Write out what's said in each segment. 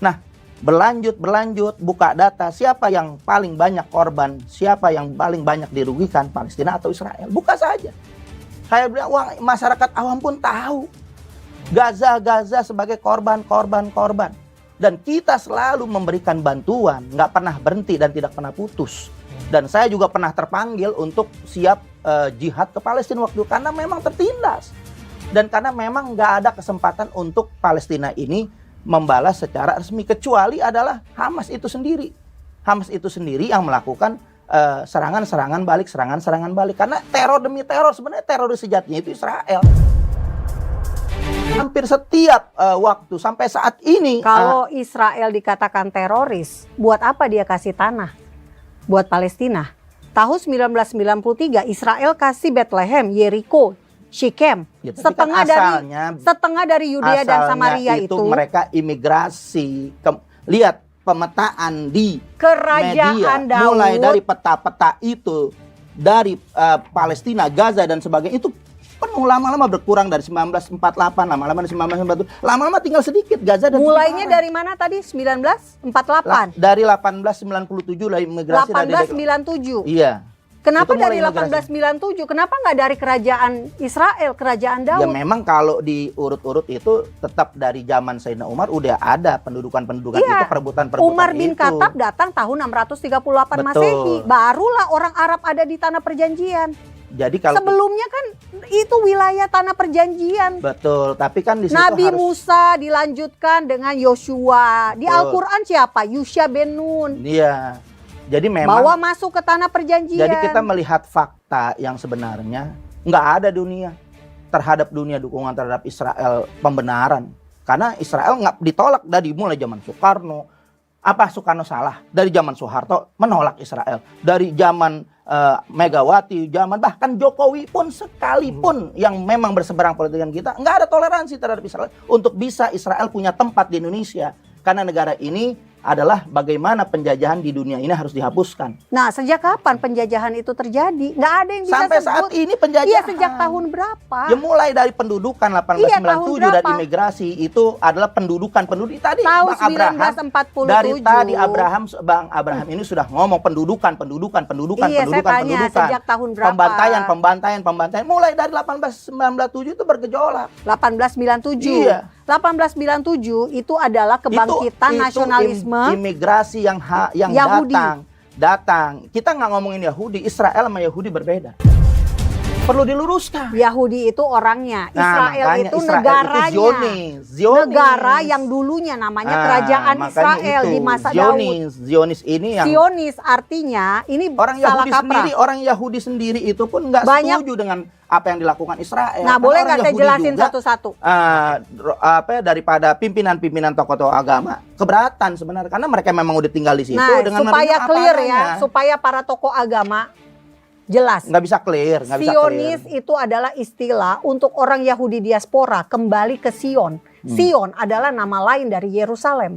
Nah, berlanjut, buka data, siapa yang paling banyak korban, siapa yang paling banyak dirugikan, Palestina atau Israel? Buka saja. Saya bilang, wah, masyarakat awam pun tahu. Gaza sebagai korban. Dan kita selalu memberikan bantuan, nggak pernah berhenti dan tidak pernah putus. Dan saya juga pernah terpanggil untuk siap jihad ke Palestina waktu itu, karena memang tertindas. Dan karena memang nggak ada kesempatan untuk Palestina ini membalas secara resmi, kecuali adalah Hamas itu sendiri. Hamas itu sendiri yang melakukan serangan balik. Karena teror demi teror, sebenarnya teroris sejatinya itu Israel. Hampir setiap waktu sampai saat ini. Kalau Israel dikatakan teroris, buat apa dia kasih tanah buat Palestina? Tahun 1993 Israel kasih Bethlehem, Jericho, Shechem, Ya, setengah dari Yudea dan Samaria itu mereka imigrasi. Lihat pemetaan di kerajaan media, Daud, mulai dari peta-peta itu dari Palestina, Gaza dan sebagainya itu penuh, lama-lama berkurang dari 1948, lama-lama dari 1947, lama-lama tinggal sedikit Gaza dan mulainya dari mana tadi? 1948. Dari 1897 lah imigrasi 1897. Iya. Kenapa Itu dari mulai imigrasi. 1897? Kenapa nggak dari kerajaan Israel, kerajaan Daud? Ya memang kalau diurut-urut itu tetap dari zaman Sayyidina Umar udah ada pendudukan-pendudukan itu, perebutan-perebutan Umar bin itu. Khattab datang tahun 638 Betul. Masehi. Barulah orang Arab ada di tanah perjanjian. Jadi kalau Sebelumnya kan itu wilayah tanah perjanjian. betul, tapi kan di situ Nabi harus Musa dilanjutkan dengan Yosua. Di Betul. Al-Quran siapa? Yusha bin Nun. iya. Jadi memang Bawa masuk ke tanah perjanjian. jadi kita melihat fakta yang sebenarnya nggak ada terhadap dunia dukungan terhadap Israel pembenaran. Karena Israel nggak ditolak dari mulai zaman Soekarno. Apa Soekarno salah? Dari zaman Soeharto menolak Israel. Dari zaman Megawati, zaman bahkan Jokowi pun sekalipun yang memang berseberang politik dengan kita, nggak ada toleransi terhadap Israel untuk bisa Israel punya tempat di Indonesia. Karena negara ini adalah bagaimana penjajahan di dunia ini harus dihapuskan. Nah, sejak kapan penjajahan itu terjadi? Nggak ada yang bisa Sampai sebut. saat ini penjajahan. Iya, sejak tahun berapa? Ya mulai dari pendudukan 1897 dan berapa? imigrasi itu adalah pendudukan tadi Tahun Bang Abraham 1947. dari tadi Bang Abraham ini sudah ngomong pendudukan Iya, saya tanya, sejak tahun berapa? pembantaian mulai dari 1897 itu bergejolak. 1897. Iya. 1897 itu adalah kebangkitan nasionalisme imigrasi yang Yahudi. datang. Kita nggak ngomongin Yahudi, Israel sama Yahudi berbeda. Perlu diluruskan. Yahudi itu orangnya, Israel makanya itu negaranya. Itu Zionis. Negara yang dulunya namanya kerajaan makanya Israel di masa Daud. Zionis ini yang Zionis artinya ini orang salah Yahudi kaprah. sendiri, orang Yahudi sendiri itu pun nggak setuju dengan apa yang dilakukan Israel. Nah, Karena boleh orang nggak saya Yahudi jelasin juga, satu-satu? Daripada pimpinan-pimpinan tokoh-tokoh agama keberatan sebenarnya karena mereka memang udah tinggal di situ Nah, dengan supaya menerima apa clear ya, adanya. supaya para tokoh agama jelas. Nggak bisa clear. Zionis itu adalah istilah untuk orang Yahudi diaspora kembali ke Sion. Sion adalah nama lain dari Yerusalem.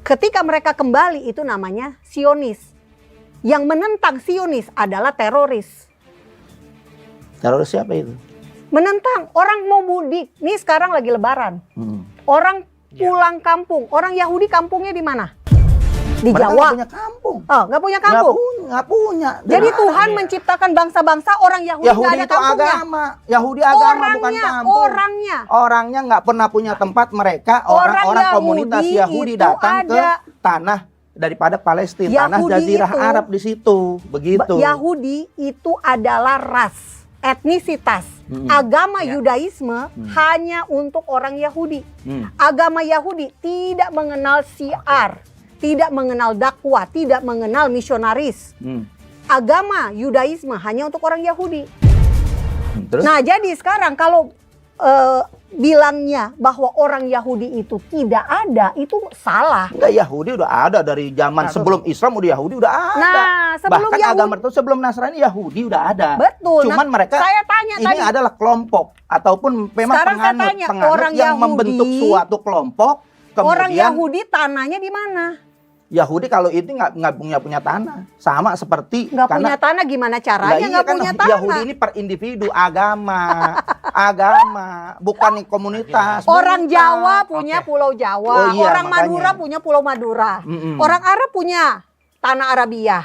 Ketika mereka kembali itu namanya Zionis. Yang menentang Zionis adalah teroris. Teroris siapa itu? Menentang orang mau mudik. Nih sekarang lagi Lebaran. Orang pulang kampung. Orang Yahudi kampungnya di mana? Di Mereka Jawa. nggak punya kampung. Oh, nggak punya kampung. Nggak punya. Jadi Tuhan menciptakan bangsa-bangsa, orang Yahudi nggak ada itu kampungnya. agama. Yahudi agama bukan kampung. Orangnya nggak pernah punya tempat. Mereka orang-orang komunitas Yahudi itu datang ke ada. tanah daripada Palestina, tanah Yahudi Jazirah itu- Arab di situ, begitu. Yahudi itu adalah ras, etnisitas. Agama Yudaisme hanya untuk orang Yahudi. Agama Yahudi tidak mengenal syiar, tidak mengenal dakwah, tidak mengenal misionaris. Agama Yudaisme hanya untuk orang Yahudi. Terus? Nah, jadi sekarang kalau bilangnya bahwa orang Yahudi itu tidak ada, itu salah. Enggak, Yahudi udah ada dari zaman sebelum Islam, udah Yahudi udah ada. Nah, sebelum bahkan Yahudi- agama itu sebelum Nasrani Yahudi udah ada. Betul. Cuman mereka saya tanya ini tadi, adalah kelompok ataupun memang Sekarang saya penganut, tanya, penganut orang yang Yahudi- membentuk suatu kelompok. Kemudian orang Yahudi tanahnya di mana? Yahudi kalau ini nggak punya tanah, sama seperti Nggak punya tanah gimana caranya iya nggak kan, punya tanah? Yahudi ini per individu, agama, bukan komunitas. Orang bukan. Jawa punya Pulau Jawa, Oh iya, orang makanya. Madura punya Pulau Madura, Mm-mm. orang Arab punya tanah Arabia.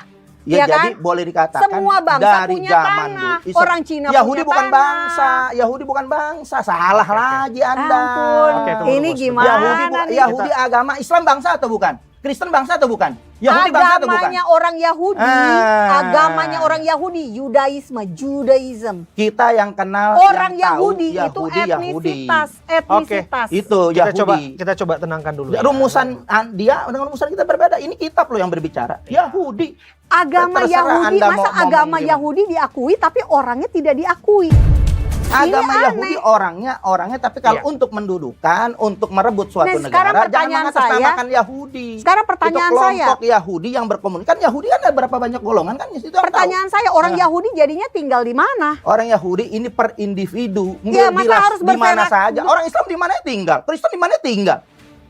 Ya, Ya jadi kan? boleh dikatakan Semua bangsa dari punya zaman tanah. dulu. Orang Cina Yahudi punya bukan tanah. bangsa, Yahudi bukan bangsa, salah lagi Anda. Ampun, Oke, tunggu, ini tunggu, gimana nih? Yahudi agama, Islam bangsa atau bukan? Kristen bangsa atau bukan? Yahudi bangsa atau bukan? Agamanya orang Yahudi, agamanya orang Yahudi, Judaism. Kita yang kenal Orang yang tahu, Yahudi itu etnisitas. Itu Yahudi. Kita coba tenangkan dulu. Rumusan dia dengan rumusan kita berbeda. Ini kitab loh yang berbicara. Yahudi. Agama Terserah Yahudi, Anda masa mau ngomong agama gimana. Yahudi diakui tapi orangnya tidak diakui? Agama Ini Yahudi orangnya tapi kalau Iya. untuk mendudukan, untuk merebut suatu Nah, sekarang negara, jangan pertanyaan mengatasnamakan Yahudi. Sekarang pertanyaan itu saya. kelompok Yahudi yang berkomunikasi. Kan Yahudi kan ada berapa banyak golongan kan? Itu yang Pertanyaan tahu. saya, orang Nah. Yahudi jadinya tinggal di mana? Orang Yahudi ini per individu. Ya, masa harus di mana bergerak- saja. Orang Islam di mana tinggal? Kristen di mana tinggal?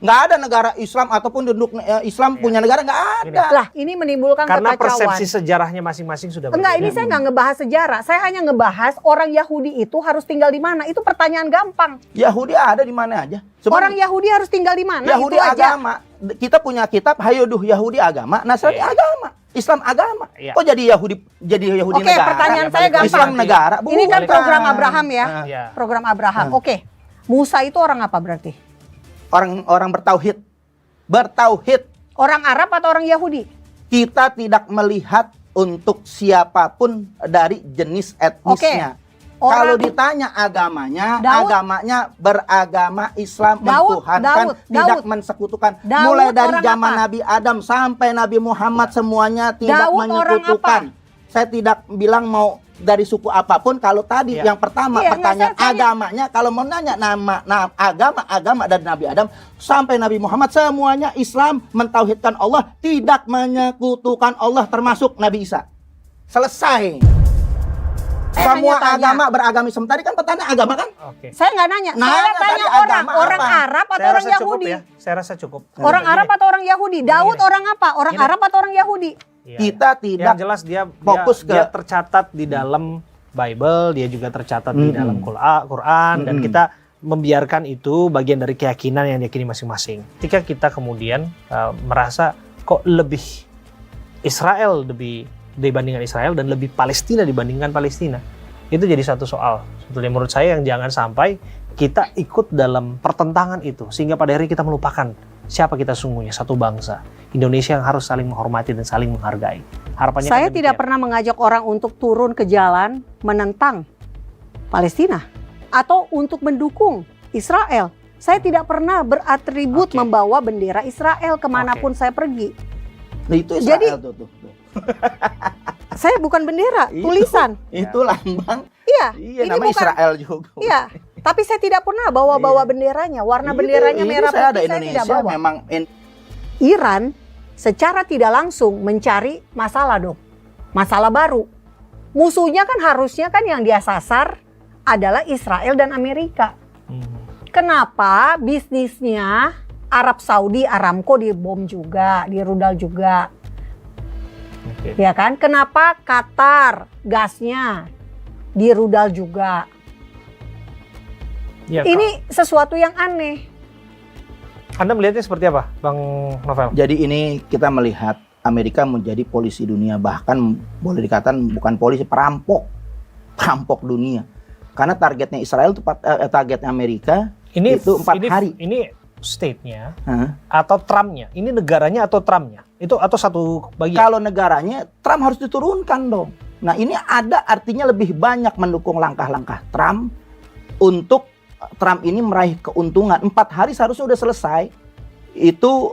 Nggak ada negara Islam ataupun penduduk Islam punya negara, nggak ada. Lah, ini menimbulkan Karena kekacauan. persepsi sejarahnya masing-masing sudah Enggak, ini berbeda. saya nggak ngebahas sejarah. Saya hanya ngebahas orang Yahudi itu harus tinggal di mana. Itu pertanyaan gampang. Yahudi ada di mana aja. Orang Yahudi harus tinggal di mana? Yahudi itu aja. agama. Kita punya kitab Hayuduh Yahudi agama, Nasrani agama, Islam agama. Iya. Kok jadi Yahudi Oke, negara? pertanyaan Ya, saya balik gampang. Islam negara. Ini kan Bukan. program Abraham ya. Iya. Program Abraham. Oke. Musa itu orang apa berarti? Orang bertauhid. Bertauhid. Orang Arab atau orang Yahudi? Kita tidak melihat untuk siapapun dari jenis etnisnya. Kalau Orang ditanya agamanya, Daud. agamanya beragama Islam, Daud, mentuhankan, Daud, tidak Daud. mensekutukan. Daud Mulai dari orang zaman apa? Nabi Adam sampai Nabi Muhammad semuanya tidak Daud orang menyekutukan. Saya tidak bilang mau dari suku apapun. Kalau tadi yang pertama Iya, pertanyaan enggak, saya tanya. agamanya, kalau mau nanya agama dari Nabi Adam sampai Nabi Muhammad semuanya Islam, mentauhidkan Allah, tidak menyekutukan Allah, termasuk Nabi Isa. Selesai. Semua hanya tanya. agama beragama Islam. Tadi kan pertanyaan agama kan? Oke. Saya nggak nanya. Nanya Saya tanya tadi orang. agama Orang apa? Arab atau Saya orang rasa cukup Yahudi? ya. Saya rasa cukup. Orang Arab atau orang Yahudi? Daud Gini. orang apa? Orang Gini. Arab atau orang Yahudi? Iya. Kita tidak Yang jelas dia fokus dia ke- tercatat di dalam Bible, dia juga tercatat di dalam Quran, dan kita membiarkan itu bagian dari keyakinan yang diyakini masing-masing. Ketika kita kemudian merasa kok lebih Israel dibandingkan Israel dan lebih Palestina dibandingkan Palestina, itu jadi satu soal. Sebetulnya menurut saya yang jangan sampai kita ikut dalam pertentangan itu sehingga pada akhirnya kita melupakan siapa kita sungguhnya, satu bangsa Indonesia yang harus saling menghormati dan saling menghargai. Harapannya Saya kan tidak demikian. pernah mengajak orang untuk turun ke jalan menentang Palestina atau untuk mendukung Israel. Saya tidak pernah beratribut Oke. membawa bendera Israel kemanapun saya pergi. Nah, itu Israel Jadi- tuh. Saya bukan bendera, Itu. tulisan. Itu lambang. Iya, Iya, ini namanya bukan. Israel juga. Iya, tapi saya tidak pernah bawa-bawa benderanya. Warna benderanya merah saya ada putih, saya Indonesia tidak bawa. memang Iran secara tidak langsung mencari masalah dong. Masalah baru. Musuhnya kan harusnya kan yang dia sasar adalah Israel dan Amerika. Kenapa bisnisnya Arab Saudi, Aramco dibom juga, dirudal juga. Oke. Ya kan? Kenapa Qatar gasnya dirudal juga? Ya, Ini sesuatu yang aneh. Anda melihatnya seperti apa, Bang Novel? Jadi ini kita melihat Amerika menjadi polisi dunia, bahkan boleh dikatakan bukan polisi, perampok dunia. Karena targetnya Israel itu targetnya Amerika itu 4 hari. Ini state-nya Hah? atau Trump-nya? Ini negaranya atau Trump-nya? Itu atau satu bagian? Kalau negaranya Trump harus diturunkan dong. Nah ini ada artinya lebih banyak mendukung langkah-langkah Trump untuk Trump ini meraih keuntungan. 4 hari seharusnya udah selesai. Itu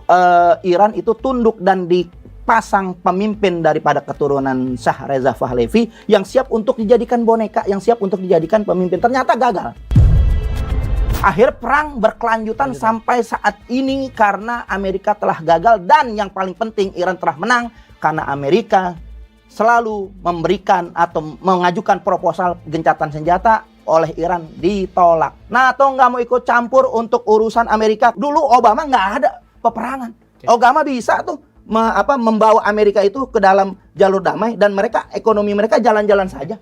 Iran itu tunduk dan dipasang pemimpin daripada keturunan Shah Reza Pahlavi yang siap untuk dijadikan boneka, yang siap untuk dijadikan pemimpin. Ternyata gagal. Akhir perang berkelanjutan sampai saat ini karena Amerika telah gagal, dan yang paling penting Iran telah menang karena Amerika selalu memberikan atau mengajukan proposal gencatan senjata, oleh Iran ditolak. NATO nggak mau ikut campur untuk urusan Amerika. Dulu Obama nggak ada peperangan. Obama bisa tuh membawa Amerika itu ke dalam jalur damai dan ekonomi mereka jalan-jalan saja.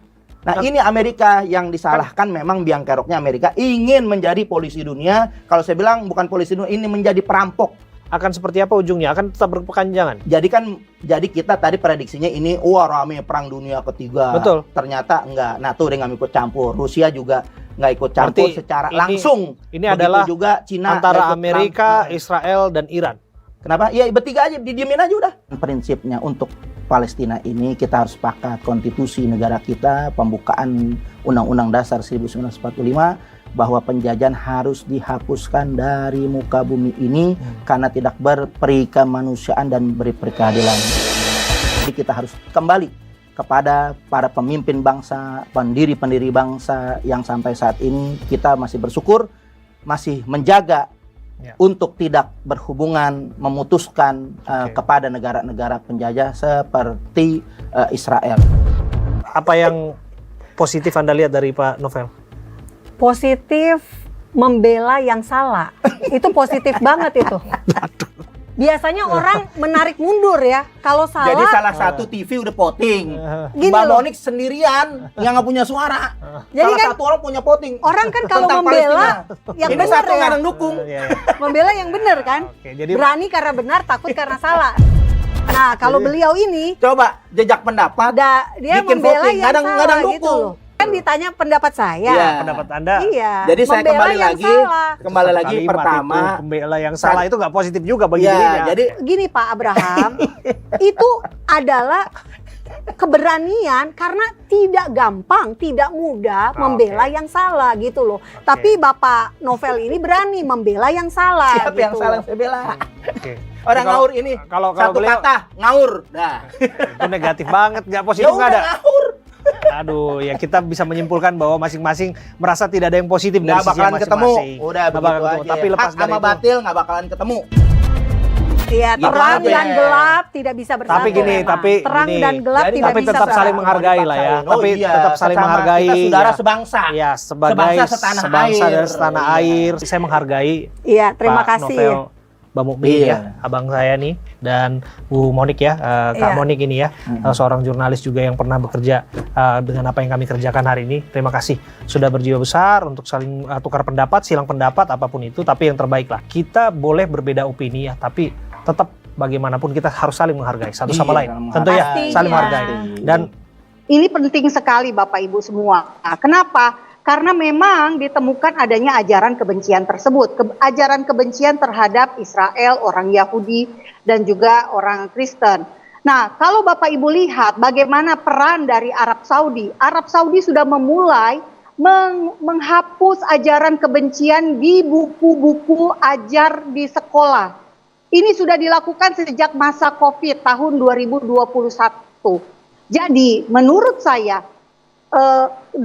Nah, ini Amerika yang disalahkan. Memang biang keroknya Amerika ingin menjadi polisi dunia. Kalau saya bilang bukan polisi dunia, ini menjadi perampok. Akan seperti apa ujungnya? Akan tetap berkepanjangan. Jadi kita tadi prediksinya ini rame perang dunia ketiga. Betul. Ternyata enggak. NATO udah nggak ikut campur. Rusia juga nggak ikut campur secara langsung. Ini Begitu adalah juga Cina antara nggak ikut Amerika, campur. Israel dan Iran. Kenapa? Ya bertiga aja, didiemin aja udah. Prinsipnya untuk Palestina ini kita harus sepakat konstitusi negara kita, pembukaan Undang-Undang Dasar 1945 bahwa penjajahan harus dihapuskan dari muka bumi ini karena tidak berperi kemanusiaan dan berperi keadilan. Jadi kita harus kembali kepada para pemimpin bangsa, pendiri-pendiri bangsa yang sampai saat ini kita masih bersyukur, masih menjaga untuk tidak berhubungan, memutuskan kepada negara-negara penjajah seperti Israel. Apa yang positif Anda lihat dari Pak Novel? Positif membela yang salah. Itu positif banget itu. Biasanya orang menarik mundur ya. Kalau salah. Jadi salah satu TV udah voting. Gini Mbak loh. Monik sendirian yang nggak punya suara. Jadi Salah kan satu orang punya voting. orang kan kalau tentang membela Palestina. yang Ini benar satu ya. nggak ada yang dukung. Membela yang benar kan. Oke, jadi Berani karena benar, takut karena salah. Nah, kalau beliau ini Coba jejak pendapat. dia Bikin membela voting, yang nggak ada yang salah gitu dukung. loh. Kan ditanya pendapat saya. Iya. pendapat Anda. Iya. Jadi saya membela kembali yang lagi, salah. kembali lagi Kalimat pertama. itu, pembela yang salah itu nggak positif juga bagi dirinya. Ya, jadi Gini Pak Abraham, itu adalah keberanian karena tidak gampang, tidak mudah membela yang salah gitu loh. Tapi Bapak Novel ini berani membela yang salah. siapa gitu. yang salah yang saya bela? Oke. Orang Kalau- ngawur ini kalau satu beliau- kata ngaur. Dah. Itu negatif banget, nggak Ya positif nggak udah ada. ngawur. Aduh, ya kita bisa menyimpulkan bahwa masing-masing merasa tidak ada yang positif dari Nggak sisi bakalan ketemu. masing-masing. Udah Nggak begitu bakalan ketemu. aja. Tapi lepas Hak dari sama itu. batil nggak bakalan ketemu. Iya, Gitu terang aja. dan gelap tidak bisa bersatu. Tapi gini, memang. tapi terang gini, dan gelap Jadi tidak tapi bisa tetap bersatu. saling menghargai lah ya. Oh Tapi iya, tetap saling sesama menghargai. kita saudara ya. sebangsa. Ya, sebagai Sebangsa setanah sebangsa air. dan setanah Iya. air. Saya menghargai Iya, terima Pak kasih. Novel Bamukmin Iya. ya, abang saya nih, dan Bu Monik ya, Kak Iya. Monik ini ya, seorang jurnalis juga yang pernah bekerja dengan apa yang kami kerjakan hari ini. Terima kasih sudah berjiwa besar untuk saling tukar pendapat, silang pendapat apapun itu, tapi yang terbaik lah. Kita boleh berbeda opini ya, tapi tetap bagaimanapun kita harus saling menghargai satu sama Iya, lain. Tentu ya, Pastinya. saling menghargai. Dan Ini penting sekali Bapak Ibu semua. Nah, kenapa? Karena memang ditemukan adanya ajaran kebencian tersebut. Ajaran kebencian terhadap Israel, orang Yahudi, dan juga orang Kristen. Nah, kalau Bapak Ibu lihat bagaimana peran dari Arab Saudi. Arab Saudi sudah memulai menghapus ajaran kebencian di buku-buku ajar di sekolah. Ini sudah dilakukan sejak masa COVID tahun 2021. Jadi menurut saya 20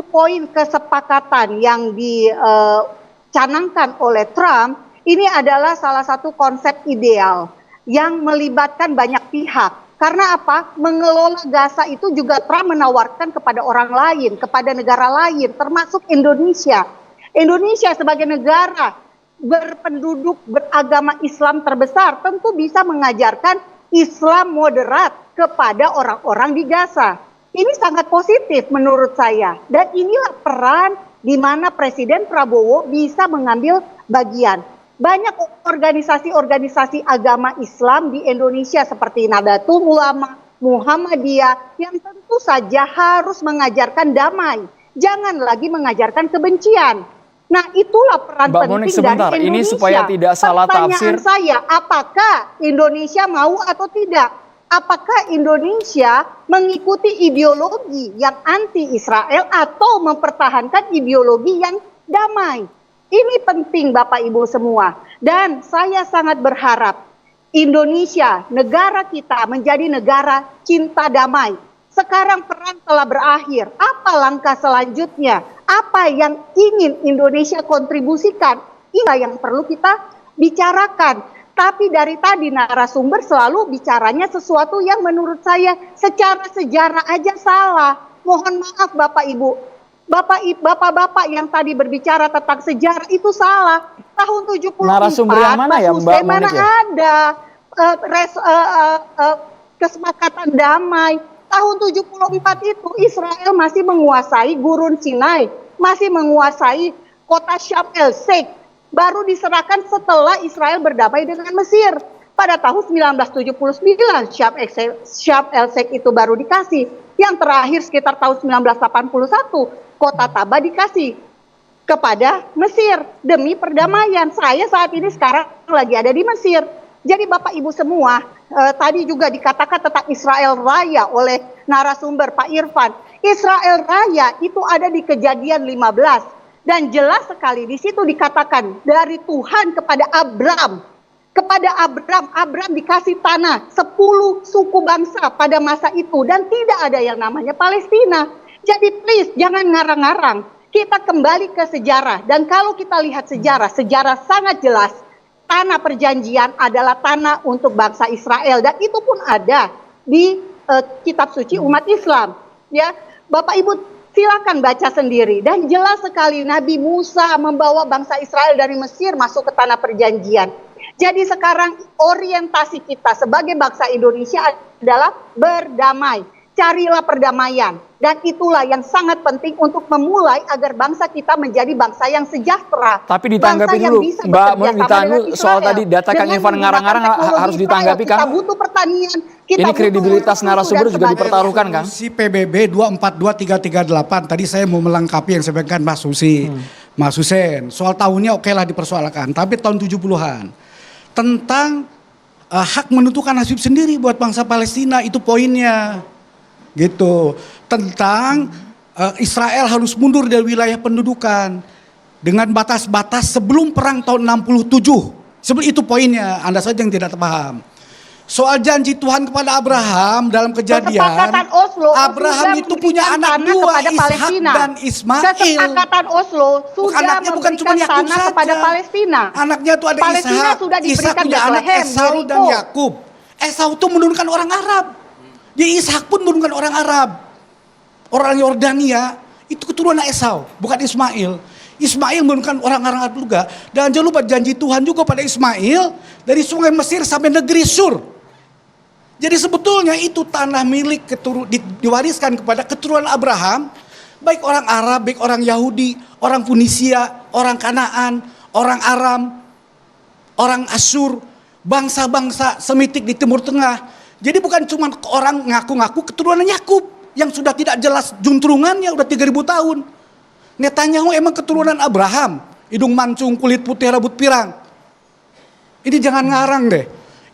poin kesepakatan yang dicanangkan oleh Trump ini adalah salah satu konsep ideal yang melibatkan banyak pihak. Karena apa? Mengelola Gaza itu juga Trump menawarkan kepada orang lain, kepada negara lain, termasuk Indonesia. Indonesia sebagai negara berpenduduk beragama Islam terbesar tentu bisa mengajarkan Islam moderat kepada orang-orang di Gaza. Ini sangat positif menurut saya. Dan inilah peran di mana Presiden Prabowo bisa mengambil bagian. Banyak organisasi-organisasi agama Islam di Indonesia seperti Nahdlatul Ulama, Muhammadiyah yang tentu saja harus mengajarkan damai. Jangan lagi mengajarkan kebencian. Nah, itulah peran Mbak penting Monik, sebentar. dari Ini Indonesia. supaya tidak salah tafsir. Pertanyaan saya, apakah Indonesia mau atau tidak? Apakah Indonesia mengikuti ideologi yang anti-Israel atau mempertahankan ideologi yang damai? Ini penting Bapak Ibu semua. Dan saya sangat berharap Indonesia, negara kita menjadi negara cinta damai. Sekarang perang telah berakhir. Apa langkah selanjutnya? Apa yang ingin Indonesia kontribusikan? Inilah yang perlu kita bicarakan. Tapi dari tadi narasumber selalu bicaranya sesuatu yang menurut saya secara sejarah aja salah. Mohon maaf Bapak Ibu. Bapak-bapak yang tadi berbicara tentang sejarah itu salah. Tahun 74 Narasumber yang mana ya, Mas Mbak Hussein mana Monik ya? ada kesepakatan damai. Tahun 74 itu Israel masih menguasai Gurun Sinai, masih menguasai kota Syam el-Sheikh. Baru diserahkan setelah Israel berdamai dengan Mesir. Pada tahun 1979 Syam el-Sheikh itu baru dikasih. Yang terakhir sekitar tahun 1981 kota Taba dikasih kepada Mesir demi perdamaian. Saya saat ini sekarang lagi ada di Mesir. Jadi Bapak Ibu semua, tadi juga dikatakan tentang Israel Raya oleh narasumber Pak Irfan. Israel Raya itu ada di Kejadian 15 dan jelas sekali di situ dikatakan dari Tuhan kepada Abram. Kepada Abram dikasih tanah 10 suku bangsa pada masa itu dan tidak ada yang namanya Palestina. Jadi please jangan ngarang-ngarang. Kita kembali ke sejarah dan kalau kita lihat sejarah sangat jelas. Tanah perjanjian adalah tanah untuk bangsa Israel dan itu pun ada di kitab suci umat Islam. Ya, Bapak Ibu silakan baca sendiri dan jelas sekali Nabi Musa membawa bangsa Israel dari Mesir masuk ke tanah perjanjian. Jadi sekarang orientasi kita sebagai bangsa Indonesia adalah berdamai. Carilah perdamaian dan itulah yang sangat penting untuk memulai agar bangsa kita menjadi bangsa yang sejahtera. Tapi ditanggapi dulu, Mbak Monik ditanggapi soal tadi data Kang Irfan ngarang-ngarang harus ditanggapi Kang. Kita butuh pertanian. Ini kredibilitas narasumber juga dipertaruhkan Kang. Si PBB 242338 tadi saya mau melengkapi yang disampaikan Mas Susi, Mas Husen. Soal tahunnya okelah dipersoalkan, tapi tahun 70-an tentang hak menentukan nasib sendiri buat bangsa Palestina itu poinnya. Gitu, tentang Israel harus mundur dari wilayah pendudukan dengan batas-batas sebelum perang tahun 67. Sebelum itu poinnya, Anda saja yang tidak paham. Soal janji Tuhan kepada Abraham dalam Kejadian, Kesepakatan Oslo, Abraham itu punya anak dua, Ishak dan Ismail. Kesepakatan Oslo sudah Anaknya bukan cuma memberikan Yakub tanah saja. kepada Palestina. Anaknya itu ada Palestina Ishak. sudah Ishak diberikan punya anak Bethlehem, Esau dan Jericho. Yakub. Esau itu menurunkan orang Arab. Jadi Ishak pun menurunkan orang Arab. Orang Yordania itu keturunan Esau, bukan Ismail. Ismail menurunkan orang-orang Arab juga. Dan jangan lupa janji Tuhan juga pada Ismail dari sungai Mesir sampai negeri Sur. Jadi sebetulnya itu tanah milik diwariskan kepada keturunan Abraham, baik orang Arab, baik orang Yahudi, orang Funisia, orang Kanaan, orang Aram, orang Asyur, bangsa-bangsa Semitik di Timur Tengah. Jadi bukan cuma orang ngaku-ngaku keturunan Yakub yang sudah tidak jelas juntrungannya udah 3000 tahun. Netanyahu emang keturunan Abraham, hidung mancung, kulit putih, rambut pirang. Ini jangan ngarang deh.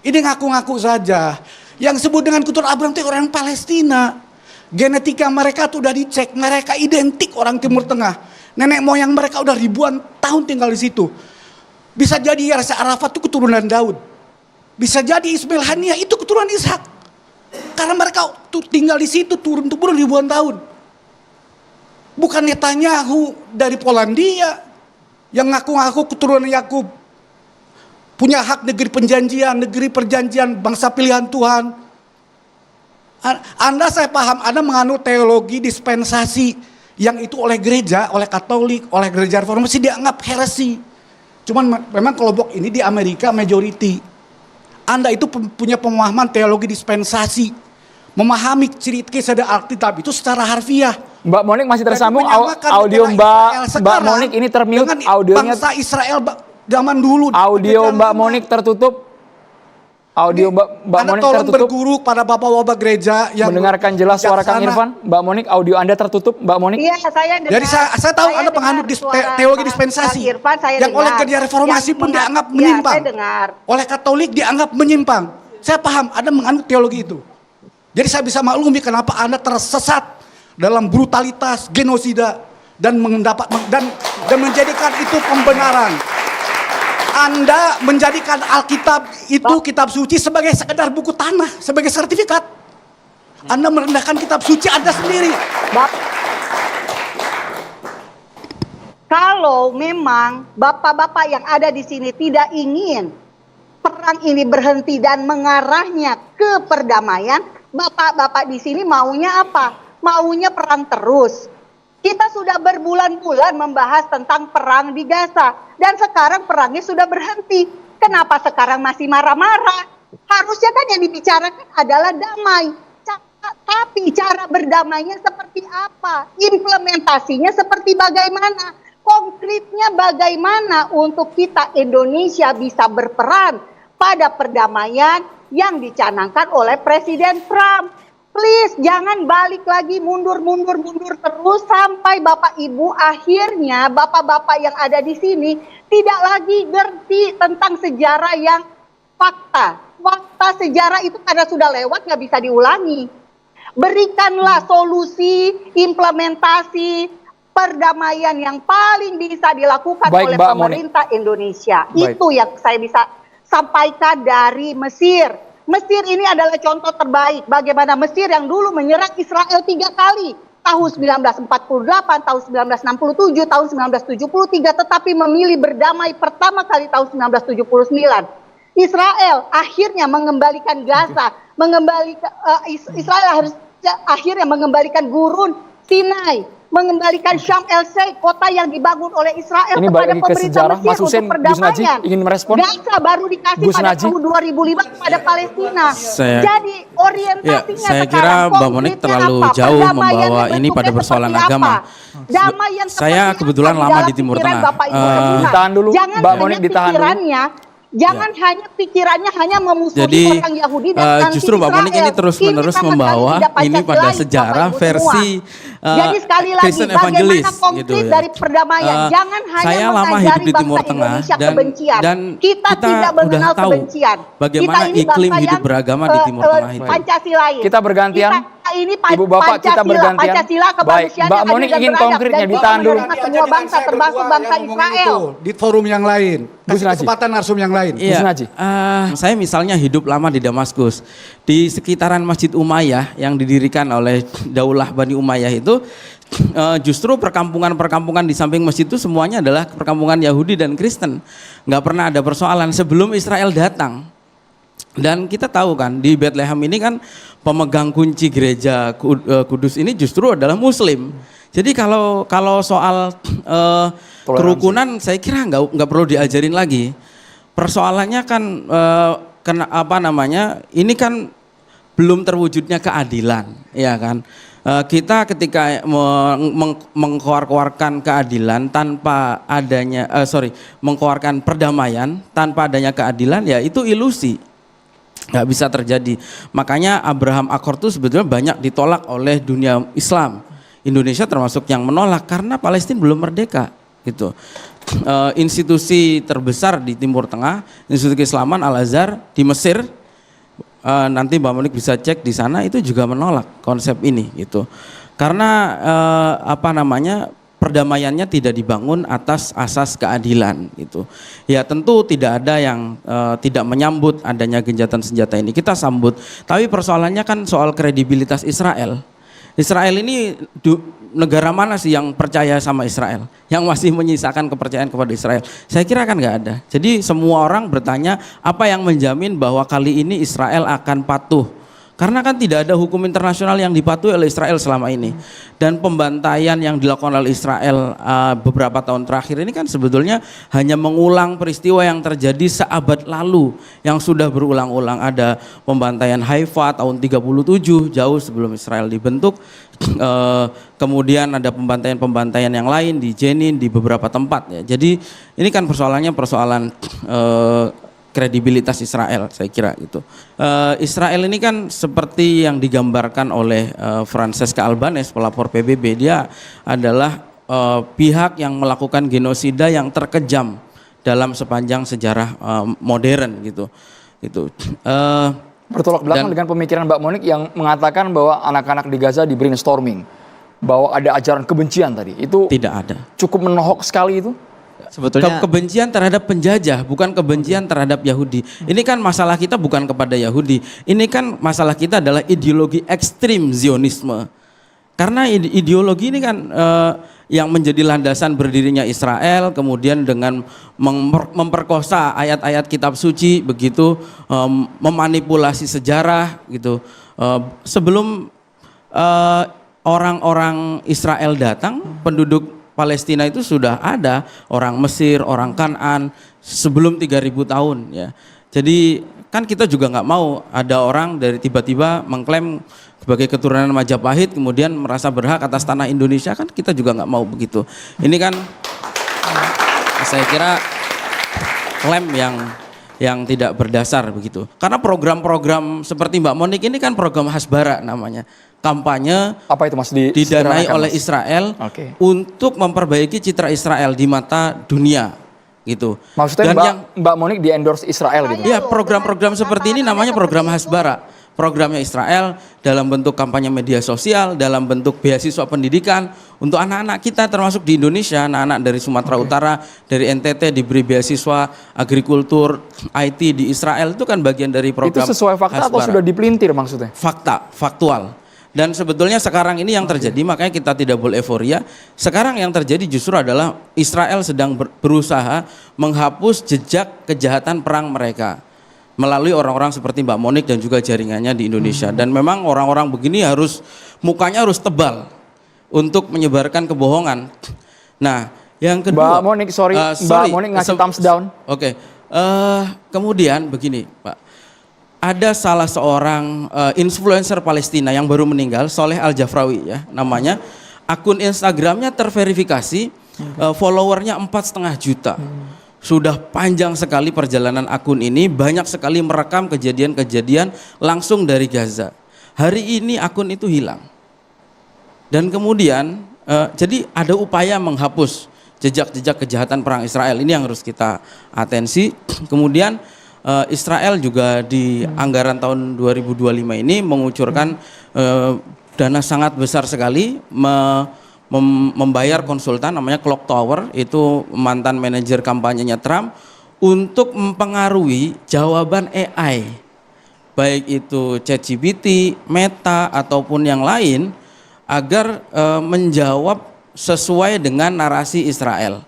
Ini ngaku-ngaku saja. Yang sebut dengan keturunan Abraham itu orang Palestina. Genetika mereka tuh udah dicek, mereka identik orang Timur Tengah. Nenek moyang mereka udah ribuan tahun tinggal di situ. Bisa jadi Yasser Arafat itu keturunan Daud. Bisa jadi Ismail Haniyah itu keturunan Ishak. Karena mereka tinggal di situ turun-temurun ribuan tahun. Bukan Netanyahu dari Polandia yang ngaku-ngaku keturunan Yakub. Punya hak negeri perjanjian, bangsa pilihan Tuhan. Anda saya paham, Anda menganut teologi dispensasi yang itu oleh gereja, oleh Katolik, oleh gereja Reformasi dianggap heresi. Cuman memang kelompok ini di Amerika majority. Anda itu punya pemahaman teologi dispensasi, memahami ciri kisah dan Alkitab itu secara harfiah. Mbak Monik masih tersambung, audio Mbak Monik ini termute, audionya bangsa Israel zaman dulu. Audio Mbak Monik tertutup. Audio Mbak Monik tolong tertutup. berguru pada bapak-bapak gereja yang mendengarkan jelas suara Kang Irfan. Mbak Monik, audio Anda tertutup, Mbak Monik. Iya, saya dengar. Jadi saya tahu Anda penganut teologi dispensasi yang oleh gereja Reformasi pun dianggap menyimpang. Saya dengar. Oleh Katolik dianggap menyimpang. Saya paham Anda menganut teologi itu. Jadi saya bisa maklumi kenapa Anda tersesat dalam brutalitas, genosida dan menjadikan itu pembenaran. Anda menjadikan Alkitab itu kitab suci sebagai sekedar buku tanah, sebagai sertifikat. Anda merendahkan kitab suci Anda sendiri. Kalau memang bapak-bapak yang ada di sini tidak ingin perang ini berhenti dan mengarahnya ke perdamaian, bapak-bapak di sini maunya apa? Maunya perang terus. Kita sudah berbulan-bulan membahas tentang perang di Gaza dan sekarang perangnya sudah berhenti. Kenapa sekarang masih marah-marah? Harusnya kan yang dibicarakan adalah damai. Tapi cara berdamainya seperti apa? Implementasinya seperti bagaimana? Konkretnya bagaimana untuk kita Indonesia bisa berperan pada perdamaian yang dicanangkan oleh Presiden Trump? Please, jangan balik lagi mundur terus sampai Bapak Ibu akhirnya Bapak-bapak yang ada di sini tidak lagi ngerti tentang sejarah yang fakta. Fakta sejarah itu karena sudah lewat nggak bisa diulangi. Berikanlah solusi, implementasi, perdamaian yang paling bisa dilakukan oleh pemerintah Indonesia. Baik. Itu yang saya bisa sampaikan dari Mesir. Mesir ini adalah contoh terbaik bagaimana Mesir yang dulu menyerang Israel 3 kali. Tahun 1948, tahun 1967, tahun 1973, tetapi memilih berdamai pertama kali tahun 1979. Israel akhirnya mengembalikan Gaza, Israel harus akhirnya mengembalikan Gurun Sinai, mengembalikan Syam El Sheikh, kota yang dibangun oleh Israel Ini kepada balik ke pemerintah sejarah. Mesir Mas Hussein, untuk Gus Najib perdamaian. ingin merespon? Gaza baru dikasih Gus pada Najib. tahun 2005 kepada Palestina. Jadi orientasinya saya kira sekarang Mbak Monik konkretnya terlalu apa? jauh Perdamaiannya membawa ini pada bentuknya persoalan seperti agama. apa? Damai yang Saya seperti kebetulan apa lama dalam di Timur pikiran Tengah. Bapak Ibu semua? Ditahan dulu, Jangan Mbak hanya Monik, ditahan dulu. pikirannya, jangan hanya pikirannya hanya memusuhi Jadi orang Yahudi dan anti justru Mbak Monik ini Israel. terus-menerus sama sekali membawa tidak ini pada Pancasilais, sejarah Bapak Ibu versi semua. Jadi sekali lagi Kristen bagaimana evangelis konkret gitu ya. dari perdamaian. Jangan hanya Saya lama mengajari hidup di Timur bangsa Tengah Indonesia dan kebencian. Kita tidak udah mengenal tahu kebencian. bagaimana Kita ini iklim bangsa hidup yang, beragama di Timur Tengah itu. Pancasilais. Kita bergantian. Kita ini Ibu Bapak, kita bergantian. Pancasila Baik, kemanusiaan Mbak yang Monik adil dan ingin beradab konkretnya, dan ditahan dulu. menerima semua bangsa termasuk bangsa Israel. Di forum yang lain. Gus Kasih Najib. kesempatan narsum yang lain. Iya, Gus Najib. saya misalnya hidup lama di Damaskus. Di sekitaran Masjid Umayyah yang didirikan oleh Daulah Bani Umayyah itu justru perkampungan-perkampungan di samping masjid itu semuanya adalah perkampungan Yahudi dan Kristen. Nggak pernah ada persoalan sebelum Israel datang. Dan kita tahu kan di Bethlehem ini kan pemegang kunci gereja Kudus ini justru adalah Muslim. Jadi kalau soal kerukunan saya kira nggak perlu diajarin lagi. Persoalannya kan ini kan belum terwujudnya keadilan, ya kan? Kita ketika mengkeluarkan keadilan tanpa adanya mengkeluarkan perdamaian tanpa adanya keadilan, ya itu ilusi. Nggak bisa terjadi. Makanya Abraham Accord itu sebetulnya banyak ditolak oleh dunia Islam. Indonesia termasuk yang menolak karena Palestina belum merdeka gitu. Institusi terbesar di Timur Tengah, Institusi Keislaman Al-Azhar di Mesir, nanti Mbak Monik bisa cek di sana, itu juga menolak konsep ini gitu. Karena perdamaiannya tidak dibangun atas asas keadilan gitu. Ya tentu tidak ada yang tidak menyambut adanya gencatan senjata ini. Kita sambut. Tapi persoalannya kan soal kredibilitas Israel. Israel ini negara mana sih yang percaya sama Israel? Yang masih menyisakan kepercayaan kepada Israel? Saya kira kan nggak ada. Jadi semua orang bertanya apa yang menjamin bahwa kali ini Israel akan patuh? Karena kan tidak ada hukum internasional yang dipatuhi oleh Israel selama ini. Dan pembantaian yang dilakukan oleh Israel beberapa tahun terakhir ini kan sebetulnya hanya mengulang peristiwa yang terjadi seabad lalu. Yang sudah berulang-ulang. Ada pembantaian Haifa tahun 37 jauh sebelum Israel dibentuk. Kemudian ada pembantaian yang lain di Jenin, di beberapa tempat ya. Jadi ini kan persoalannya persoalan kredibilitas Israel, saya kira itu. Israel ini kan seperti yang digambarkan oleh Francesca Albanese, pelapor PBB, dia adalah pihak yang melakukan genosida yang terkejam dalam sepanjang sejarah modern gitu. Bertolak belakang dengan pemikiran Mbak Monik yang mengatakan bahwa anak-anak di Gaza di brainstorming, bahwa ada ajaran kebencian tadi. Itu tidak ada. Cukup menohok sekali itu. Sebetulnya kebencian terhadap penjajah, bukan kebencian terhadap Yahudi. Ini kan masalah kita bukan kepada Yahudi. Ini kan masalah kita adalah ideologi ekstrim Zionisme. Karena ideologi ini kan yang menjadi landasan berdirinya Israel, kemudian dengan memperkosa ayat-ayat kitab suci, begitu memanipulasi sejarah gitu. Sebelum orang-orang Israel datang, penduduk Palestina itu sudah ada orang Mesir, orang Kanaan sebelum 3000 tahun ya. Jadi kan kita juga nggak mau ada orang dari tiba-tiba mengklaim sebagai keturunan Majapahit kemudian merasa berhak atas tanah Indonesia, kan kita juga nggak mau begitu. Ini kan saya kira klaim yang tidak berdasar begitu. Karena program-program seperti Mbak Monik ini kan program Hasbara namanya. Kampanye Apa itu Mas didanai disederhanakan, oleh Mas? Israel Oke. untuk memperbaiki citra Israel di mata dunia gitu. Maksudnya Dan Mbak Monik di endorse Israel gitu. ya program-program seperti ini namanya program Hasbara. Programnya Israel dalam bentuk kampanye media sosial, dalam bentuk beasiswa pendidikan untuk anak-anak kita termasuk di Indonesia, anak-anak dari Sumatera Utara, dari NTT diberi beasiswa agrikultur, IT di Israel, itu kan bagian dari program. Itu sesuai fakta atau Hasbara. sudah dipelintir maksudnya? Fakta, faktual. Dan sebetulnya sekarang ini yang terjadi, makanya kita tidak boleh euforia. Sekarang yang terjadi justru adalah Israel sedang berusaha menghapus jejak kejahatan perang mereka melalui orang-orang seperti Mbak Monik dan juga jaringannya di Indonesia. Dan memang orang-orang begini mukanya harus tebal untuk menyebarkan kebohongan. Nah, yang kedua, Mbak Monik, Mbak Monik ngasih thumbs down. Oke. Kemudian begini, Pak. Ada salah seorang influencer Palestina yang baru meninggal, Soleh Al-Jafrawi ya namanya. Akun Instagramnya terverifikasi, followernya 4,5 juta. Sudah panjang sekali perjalanan akun ini, banyak sekali merekam kejadian-kejadian langsung dari Gaza. Hari ini akun itu hilang. Dan kemudian jadi ada upaya menghapus jejak-jejak kejahatan perang Israel, ini yang harus kita atensi. Kemudian Israel juga di anggaran tahun 2025 ini mengucurkan dana sangat besar sekali membayar konsultan namanya Clock Tower, itu mantan manajer kampanyenya Trump, untuk mempengaruhi jawaban AI, baik itu ChatGPT, Meta ataupun yang lain, agar menjawab sesuai dengan narasi Israel.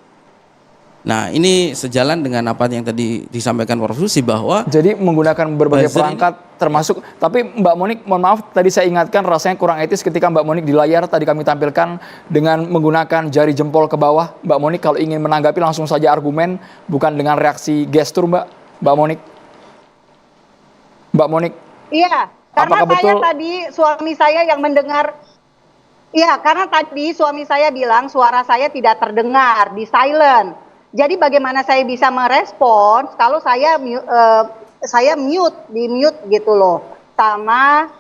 Nah, ini sejalan dengan apa yang tadi disampaikan Prof. Susi bahwa Jadi menggunakan berbagai buzzer perangkat termasuk, tapi Mbak Monik mohon maaf tadi saya ingatkan rasanya kurang etis ketika Mbak Monik di layar tadi kami tampilkan dengan menggunakan jari jempol ke bawah. Mbak Monik kalau ingin menanggapi langsung saja argumen, bukan dengan reaksi gestur Mbak Monik. Mbak Monik. Iya, karena Apakah saya betul- tadi suami saya yang mendengar. Iya, karena tadi suami saya bilang suara saya tidak terdengar, di silent. Jadi bagaimana saya bisa merespons kalau saya di mute gitu loh, sama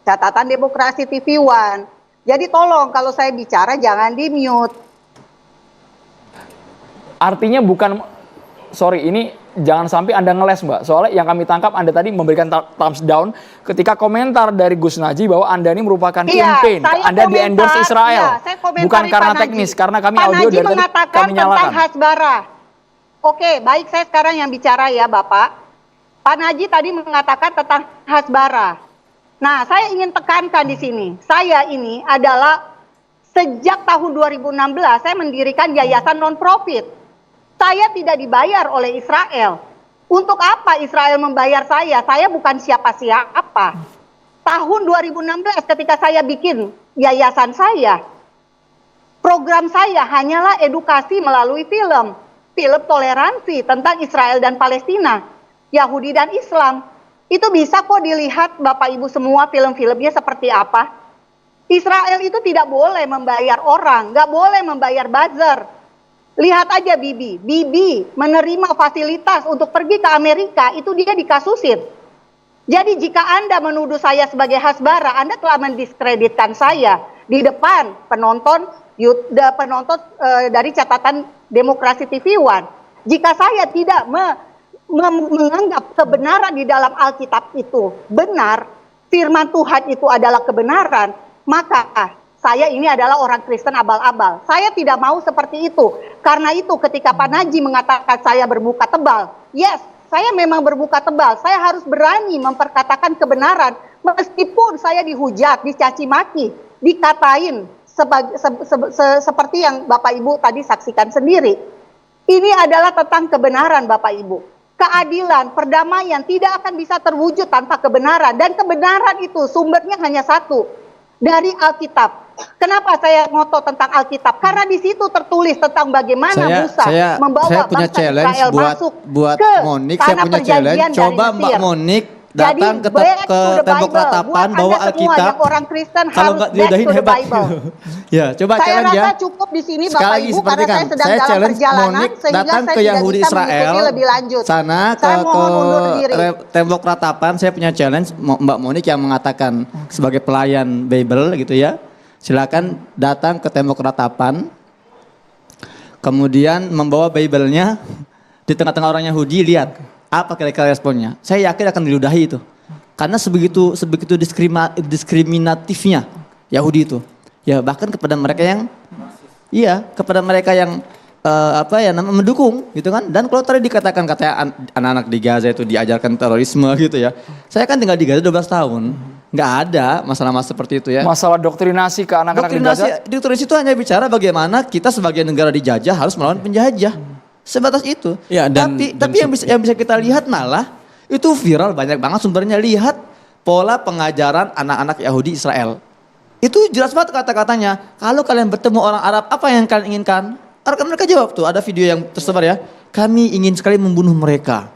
catatan Demokrasi TV One. Jadi tolong kalau saya bicara jangan di mute. Artinya bukan, sorry ini jangan sampai Anda ngeles Mbak, soalnya yang kami tangkap Anda tadi memberikan thumbs down ketika komentar dari Gus Naji bahwa Anda ini merupakan Iya, campaign, saya Anda di komentar, endorse Israel, iya, saya komentari bukan karena Pak Naji. teknis, karena kami Pak audio Naji dari tadi mengatakan kami nyalakan. tentang Hasbara. Oke, baik, saya sekarang yang bicara ya Bapak. Pak Naji tadi mengatakan tentang Hasbara. Nah, saya ingin tekankan di sini, saya ini adalah sejak tahun 2016 saya mendirikan yayasan non-profit. Saya tidak dibayar oleh Israel. Untuk apa Israel membayar saya? Saya bukan siapa-siapa. Tahun 2016 ketika saya bikin yayasan saya, program saya hanyalah edukasi melalui film toleransi tentang Israel dan Palestina, Yahudi dan Islam. Itu bisa kok dilihat Bapak Ibu semua film-filmnya seperti apa. Israel itu tidak boleh membayar orang, nggak boleh membayar buzzer. Lihat aja Bibi menerima fasilitas untuk pergi ke Amerika, itu dia dikasusin. Jadi jika Anda menuduh saya sebagai Hasbara, Anda telah mendiskreditkan saya di depan penonton dari catatan Demokrasi TV One. Jika saya tidak menganggap kebenaran di dalam Alkitab itu benar, firman Tuhan itu adalah kebenaran, maka saya ini adalah orang Kristen abal-abal. Saya tidak mau seperti itu. Karena itu ketika Pak Naji mengatakan saya bermuka tebal, yes, saya memang bermuka tebal. Saya harus berani memperkatakan kebenaran. Meskipun saya dihujat, dicaci maki, dikatain seperti yang Bapak Ibu tadi saksikan sendiri. Ini adalah tentang kebenaran Bapak Ibu. Keadilan, perdamaian tidak akan bisa terwujud tanpa kebenaran. Dan kebenaran itu sumbernya hanya satu, dari Alkitab. Kenapa saya ngotot tentang Alkitab? Karena di situ tertulis tentang bagaimana Musa membawa saya punya bangsa challenge Israel masuk buat ke Monik, saya tanah punya perjanjian challenge. dari Coba Mbak Mesir. Monik Jadi datang ke back to the tembok Bible. ratapan Buat bawa Anda semua Alkitab. yang orang Kristen Kalau harus nggak back diudahin to the hebat. Bible. Ya, coba Saya challenge ya. rasa cukup di sini Sekali Bapak lagi Ibu seperti karena kan, saya sedang saya dalam challenge perjalanan Monik sehingga datang saya ke tidak Yahudi bisa Israel. mengikuti lebih lanjut. Sana Saya mohon undur diri. tembok ratapan, saya punya challenge Mbak Monik yang mengatakan sebagai pelayan Bible gitu ya. Silakan datang ke tembok ratapan. Kemudian membawa Bible-nya di tengah-tengah orang Yahudi, lihat apa kira-kira responnya. Saya yakin akan diludahi itu. Karena sebegitu diskriminatifnya Yahudi itu. Ya bahkan kepada mereka yang mendukung gitu kan. Dan kalau tadi dikatakan katanya anak-anak di Gaza itu diajarkan terorisme gitu ya. Saya kan tinggal di Gaza 12 tahun. Nggak ada masalah-masalah seperti itu ya. Masalah doktrinasi ke anak-anak di Gaza. Doktrinasi itu hanya bicara bagaimana kita sebagai negara dijajah harus melawan penjajah. Sebatas itu. Ya, Tapi yang bisa kita lihat malah itu viral banyak banget sumbernya. Lihat pola pengajaran anak-anak Yahudi Israel. Itu jelas banget kata-katanya. Kalau kalian bertemu orang Arab, apa yang kalian inginkan? Mereka jawab tuh, ada video yang tersebar ya. Kami ingin sekali membunuh mereka.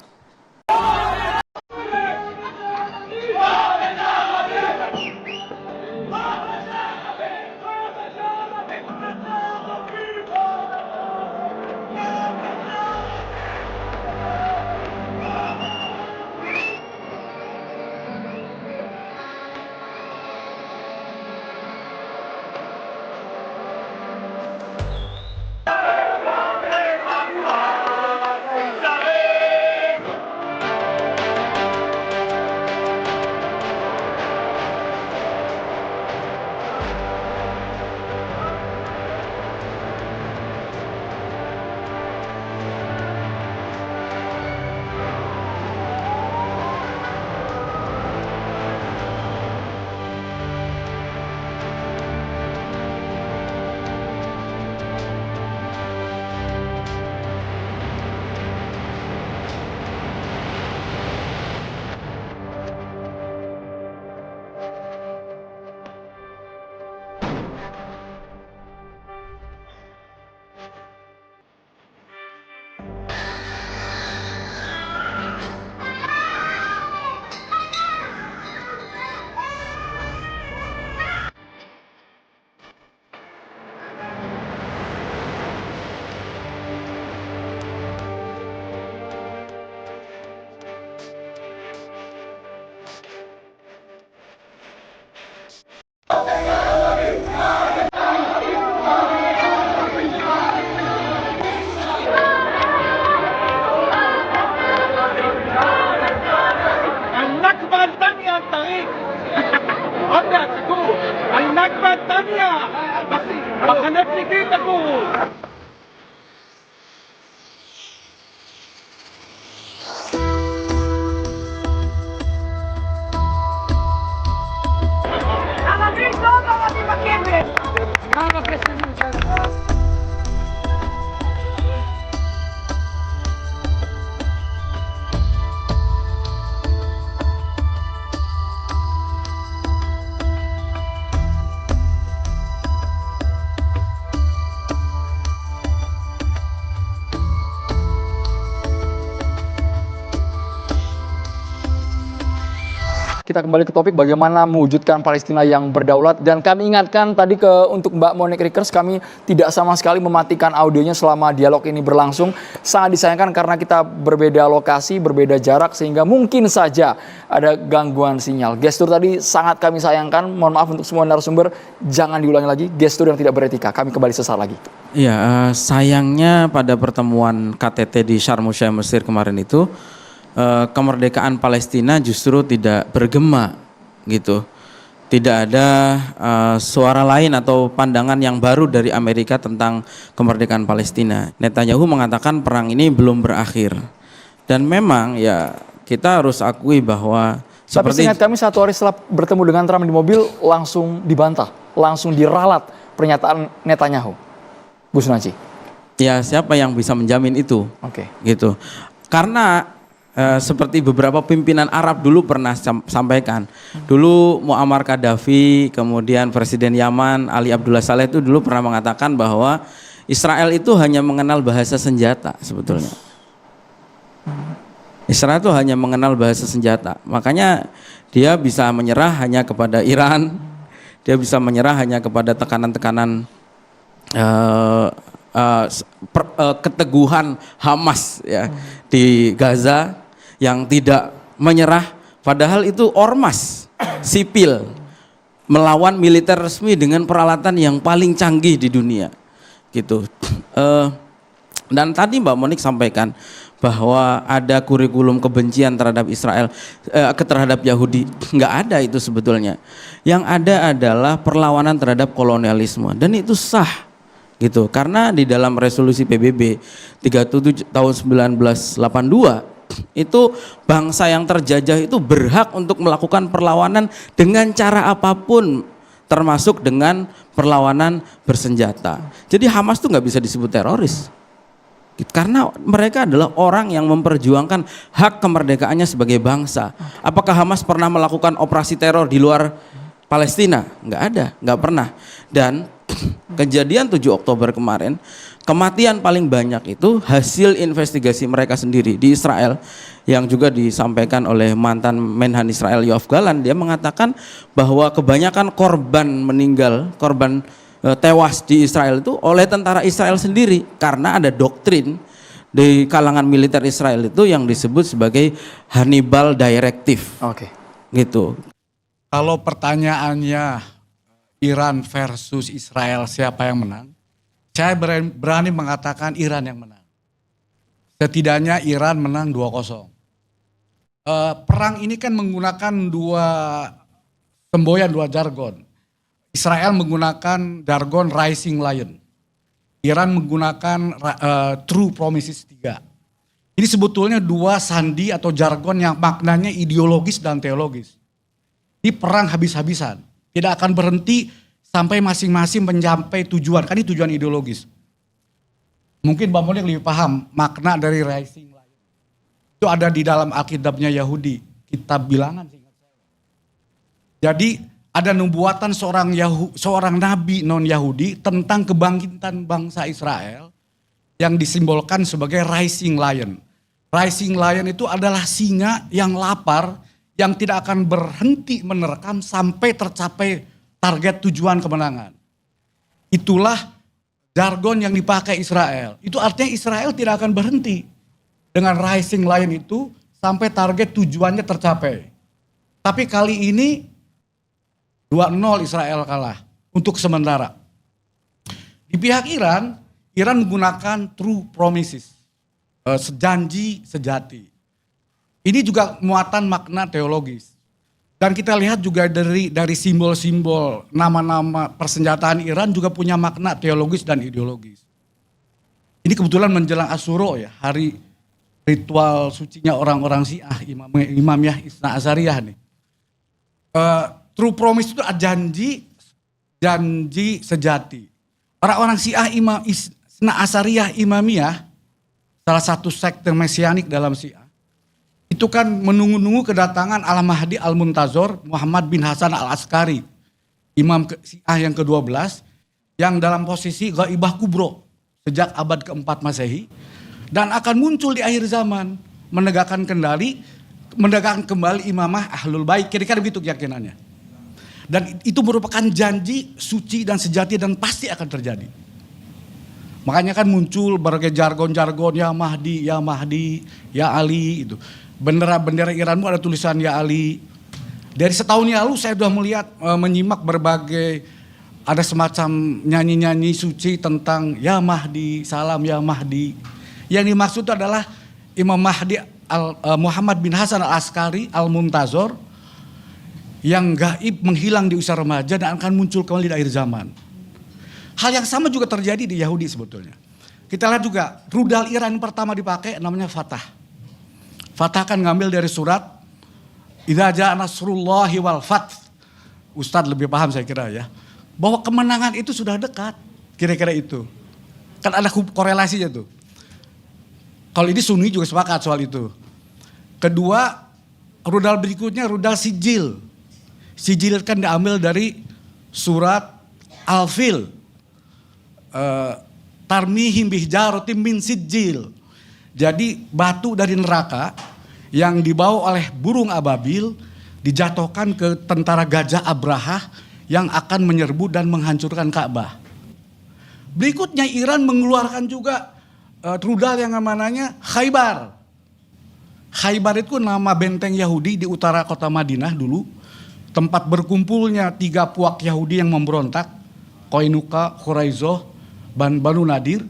النكبة الثانية الطريق قبل تكون النكبة الثانية بخنفني كيف تكون Kita kembali ke topik bagaimana mewujudkan Palestina yang berdaulat, dan kami ingatkan tadi untuk Mbak Monik Rickers, kami tidak sama sekali mematikan audionya selama dialog ini berlangsung. Sangat disayangkan karena kita berbeda lokasi, berbeda jarak sehingga mungkin saja ada gangguan sinyal. Gestur tadi sangat kami sayangkan. Mohon maaf untuk semua narasumber, jangan diulangi lagi gestur yang tidak beretika. Kami kembali sesaat lagi. Iya, sayangnya pada pertemuan KTT di Sharm el-Sheikh Mesir kemarin itu kemerdekaan Palestina justru tidak bergema gitu. Tidak ada suara lain atau pandangan yang baru dari Amerika tentang kemerdekaan Palestina. Netanyahu mengatakan perang ini belum berakhir. Dan memang ya kita harus akui bahwa Tapi seingat kami 1 hari setelah bertemu dengan Trump di mobil langsung dibantah, langsung diralat pernyataan Netanyahu. Bu Sunaci. ya siapa yang bisa menjamin itu? Oke. Gitu. Karena seperti beberapa pimpinan Arab dulu pernah sampaikan. Dulu Muammar Gaddafi, kemudian Presiden Yaman Ali Abdullah Saleh itu dulu pernah mengatakan bahwa Israel itu hanya mengenal bahasa senjata sebetulnya. Israel itu hanya mengenal bahasa senjata. Makanya dia bisa menyerah hanya kepada Iran, dia bisa menyerah hanya kepada tekanan-tekanan keteguhan Hamas ya di Gaza yang tidak menyerah, padahal itu ormas sipil melawan militer resmi dengan peralatan yang paling canggih di dunia gitu. Dan tadi Mbak Monik sampaikan bahwa ada kurikulum kebencian terhadap Israel, terhadap Yahudi. Nggak ada itu sebetulnya. Yang ada adalah perlawanan terhadap kolonialisme, dan itu sah gitu, karena di dalam resolusi PBB 37 tahun 1982 itu bangsa yang terjajah itu berhak untuk melakukan perlawanan dengan cara apapun, termasuk dengan perlawanan bersenjata. Jadi Hamas tuh nggak bisa disebut teroris karena mereka adalah orang yang memperjuangkan hak kemerdekaannya sebagai bangsa. Apakah Hamas pernah melakukan operasi teror di luar Palestina? Nggak ada, nggak pernah. Dan kejadian 7 Oktober kemarin, kematian paling banyak itu hasil investigasi mereka sendiri di Israel, yang juga disampaikan oleh mantan Menhan Israel Yoav Gallant. Dia mengatakan bahwa kebanyakan korban meninggal, korban tewas di Israel itu oleh tentara Israel sendiri, karena ada doktrin di kalangan militer Israel itu yang disebut sebagai Hannibal Directive. Oke. Gitu. Kalau pertanyaannya Iran versus Israel siapa yang menang, saya berani mengatakan Iran yang menang. Setidaknya Iran menang 2-0. Perang ini kan menggunakan dua semboyan, dua jargon. Israel menggunakan jargon Rising Lion. Iran menggunakan True Promises 3. Ini sebetulnya dua sandi atau jargon yang maknanya ideologis dan teologis. Ini perang habis-habisan. Tidak akan berhenti sampai masing-masing mencapai tujuan. Kan ini tujuan ideologis. Mungkin Mbak Monik lebih paham makna dari Rising Lion. Itu ada di dalam Alkitabnya Yahudi. Kitab Bilangan. Jadi ada nubuatan seorang nabi non-Yahudi tentang kebangkitan bangsa Israel yang disimbolkan sebagai Rising Lion. Rising Lion itu adalah singa yang lapar, yang tidak akan berhenti menerkam sampai tercapai target tujuan kemenangan. Itulah jargon yang dipakai Israel. Itu artinya Israel tidak akan berhenti dengan Rising Lion itu sampai target tujuannya tercapai. Tapi kali ini 2-0 Israel kalah untuk sementara. Di pihak Iran menggunakan True Promises, janji sejati. Ini juga muatan makna teologis. Dan kita lihat juga dari simbol-simbol nama-nama persenjataan Iran juga punya makna teologis dan ideologis. Ini kebetulan menjelang Asyura ya, hari ritual sucinya orang-orang Syiah, Imamiyah Isna Azariyah nih. True promise itu janji sejati. Orang-orang Syiah Isna Azariyah Imamiyah, salah satu sekte mesianik dalam Syiah, itu kan menunggu-nunggu kedatangan Al-Mahdi Al-Muntazor Muhammad bin Hasan Al-Askari, imam Syiah yang ke-12, yang dalam posisi ghaibah kubro sejak abad ke-4 Masehi, dan akan muncul di akhir zaman menegakkan kembali imamah Ahlul Bait, kira-kira begitu keyakinannya. Dan itu merupakan janji suci dan sejati dan pasti akan terjadi. Makanya kan muncul berbagai jargon-jargon ya Mahdi, ya Ali itu. Bendera-bendera Iran pun ada tulisan ya Ali. Dari setahun yang lalu saya sudah melihat, menyimak berbagai, ada semacam nyanyi-nyanyi suci tentang ya Mahdi, salam ya Mahdi. Yang dimaksud adalah Imam Mahdi Muhammad bin Hasan Al-Askari Al-Muntazor yang gaib menghilang di usia remaja dan akan muncul kembali di akhir zaman. Hal yang sama juga terjadi di Yahudi sebetulnya. Kita lihat juga rudal Iran pertama dipakai namanya Fatah. Fatah kan ngambil dari surat Idza jaa nasrullahi wal fath. Ustadz lebih paham saya kira ya. Bahwa kemenangan itu sudah dekat. Kira-kira itu. Kan ada korelasinya tuh. Kalau ini Sunni juga sepakat soal itu. Kedua, rudal berikutnya rudal sijil. Sijil kan diambil dari surat Al-Fil. Tarmihim bihjarotim min sijil. Jadi batu dari neraka yang dibawa oleh burung ababil dijatuhkan ke tentara gajah Abraha yang akan menyerbu dan menghancurkan Ka'bah. Berikutnya Iran mengeluarkan juga rudal yang namanya Khaybar. Khaybar itu nama benteng Yahudi di utara kota Madinah dulu. Tempat berkumpulnya 3 puak Yahudi yang memberontak. Qainuqa, Quraizoh, Banu Nadir.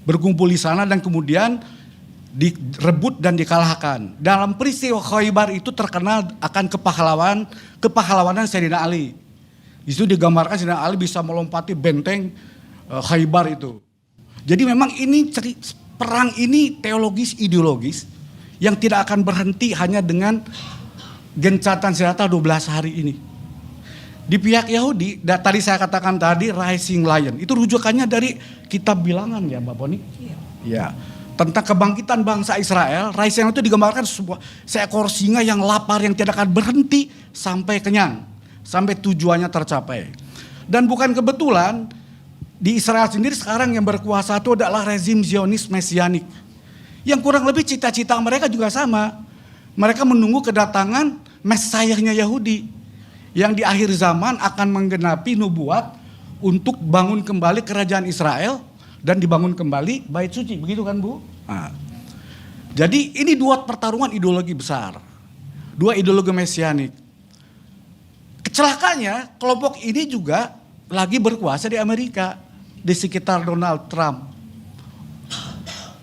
Berkumpul di sana dan kemudian direbut dan dikalahkan. Dalam peristiwa Khaybar itu terkenal akan kepahlawanan Sayyidina Ali. Di situ digambarkan Sayyidina Ali bisa melompati benteng Khaybar itu. Jadi memang ini perang ini teologis ideologis yang tidak akan berhenti hanya dengan gencatan senjata 12 hari ini. Di pihak Yahudi, tadi saya katakan tadi Rising Lion, itu rujukannya dari kitab Bilangan ya Mbak Boni? Ya. Tentang kebangkitan bangsa Israel, Rising Lion itu digambarkan seekor singa yang lapar yang tidak akan berhenti sampai kenyang, sampai tujuannya tercapai. Dan bukan kebetulan di Israel sendiri sekarang yang berkuasa itu adalah rezim Zionis Mesianik. Yang kurang lebih cita-cita mereka juga sama. Mereka menunggu kedatangan Mesiahnya Yahudi yang di akhir zaman akan menggenapi nubuat untuk bangun kembali kerajaan Israel dan dibangun kembali Bait Suci, begitu kan Bu? Nah, jadi ini 2 pertarungan ideologi besar, 2 ideologi mesianik. Kecelakaannya kelompok ini juga lagi berkuasa di Amerika, di sekitar Donald Trump.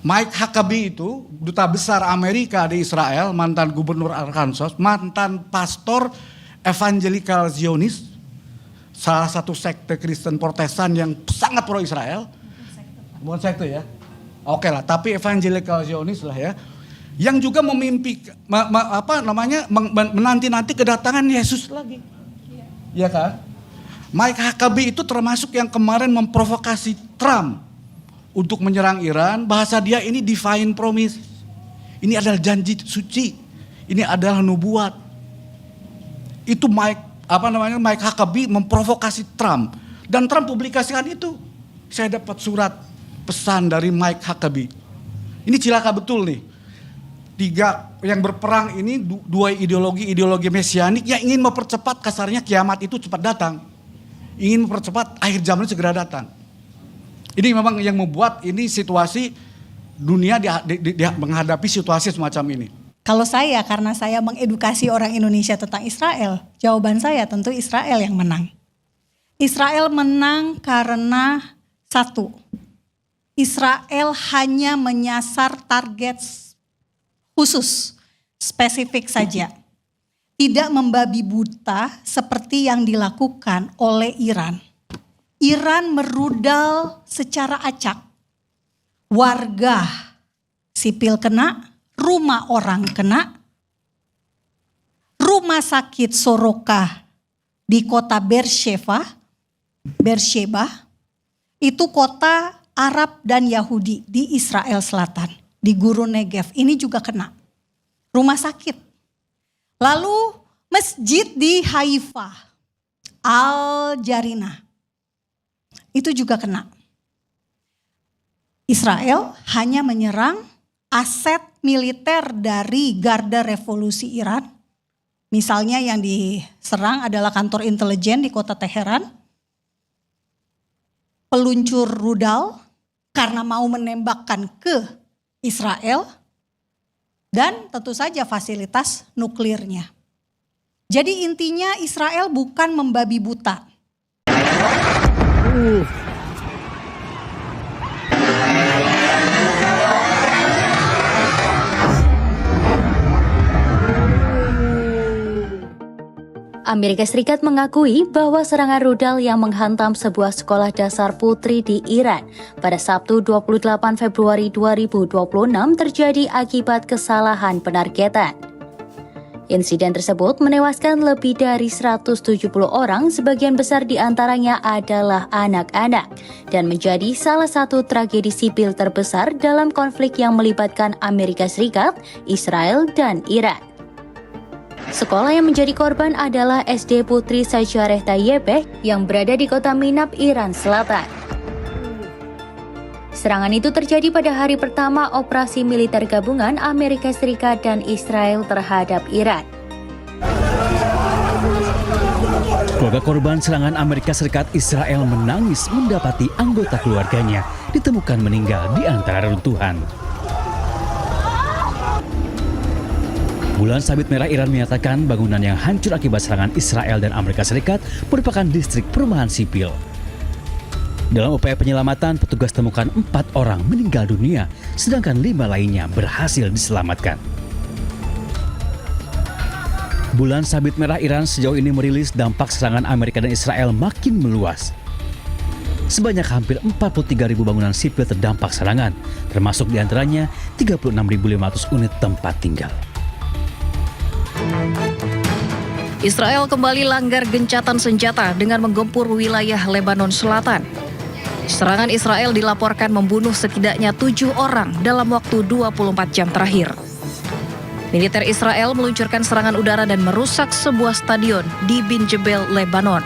Mike Huckabee itu duta besar Amerika di Israel, mantan gubernur Arkansas, mantan pastor Evangelical Zionis, salah satu sekte Kristen Protestan yang sangat pro Israel. Bukan sekte ya? Oke lah, tapi Evangelical Zionis lah ya. Yang juga menanti-nanti kedatangan Yesus lagi. Iya kan? Mike Huckabee itu termasuk yang kemarin memprovokasi Trump untuk menyerang Iran. Bahasa dia ini divine promise. Ini adalah janji suci. Ini adalah nubuat. Itu Mike Huckabee memprovokasi Trump dan Trump publikasikan itu. Saya dapat surat pesan dari Mike Huckabee. Ini cilaka betul nih. 3 yang berperang ini 2 ideologi mesianik yang ingin mempercepat kasarnya kiamat itu cepat datang. Ingin mempercepat akhir zaman segera datang. Ini memang yang membuat ini situasi dunia menghadapi situasi semacam ini. Kalau saya, karena saya mengedukasi orang Indonesia tentang Israel, jawaban saya tentu Israel yang menang. Israel menang karena 1, Israel hanya menyasar target khusus, spesifik saja. Tidak membabi buta seperti yang dilakukan oleh Iran. Iran merudal secara acak. Warga sipil kena, rumah orang kena, rumah sakit Soroka di kota Beersheba, itu kota Arab dan Yahudi di Israel Selatan, di Gurun Negev, ini juga kena. Rumah sakit. Lalu masjid di Haifa, Al-Jarinah, itu juga kena. Israel hanya menyerang aset militer dari Garda Revolusi Iran. Misalnya yang diserang adalah kantor intelijen di kota Teheran. Peluncur rudal karena mau menembakkan ke Israel. Dan tentu saja fasilitas nuklirnya. Jadi intinya Israel bukan membabi buta. Amerika Serikat mengakui bahwa serangan rudal yang menghantam sebuah sekolah dasar putri di Iran pada Sabtu 28 Februari 2026 terjadi akibat kesalahan penargetan. Insiden tersebut menewaskan lebih dari 170 orang, sebagian besar di antaranya adalah anak-anak, dan menjadi salah satu tragedi sipil terbesar dalam konflik yang melibatkan Amerika Serikat, Israel, dan Iran. Sekolah yang menjadi korban adalah SD Putri Sajareh Tayyebeh yang berada di kota Minab, Iran Selatan. Serangan itu terjadi pada hari pertama operasi militer gabungan Amerika Serikat dan Israel terhadap Iran. Keluarga korban serangan Amerika Serikat Israel menangis mendapati anggota keluarganya ditemukan meninggal di antara reruntuhan. Bulan Sabit Merah Iran menyatakan bangunan yang hancur akibat serangan Israel dan Amerika Serikat merupakan distrik perumahan sipil. Dalam upaya penyelamatan, petugas temukan 4 orang meninggal dunia, sedangkan 5 lainnya berhasil diselamatkan. Bulan Sabit Merah Iran sejauh ini merilis dampak serangan Amerika dan Israel makin meluas. Sebanyak hampir 43.000 bangunan sipil terdampak serangan, termasuk diantaranya 36.500 unit tempat tinggal. Israel kembali langgar gencatan senjata dengan menggempur wilayah Lebanon Selatan. Serangan Israel dilaporkan membunuh setidaknya 7 orang dalam waktu 24 jam terakhir. Militer Israel meluncurkan serangan udara dan merusak sebuah stadion di Bin Jebel, Lebanon.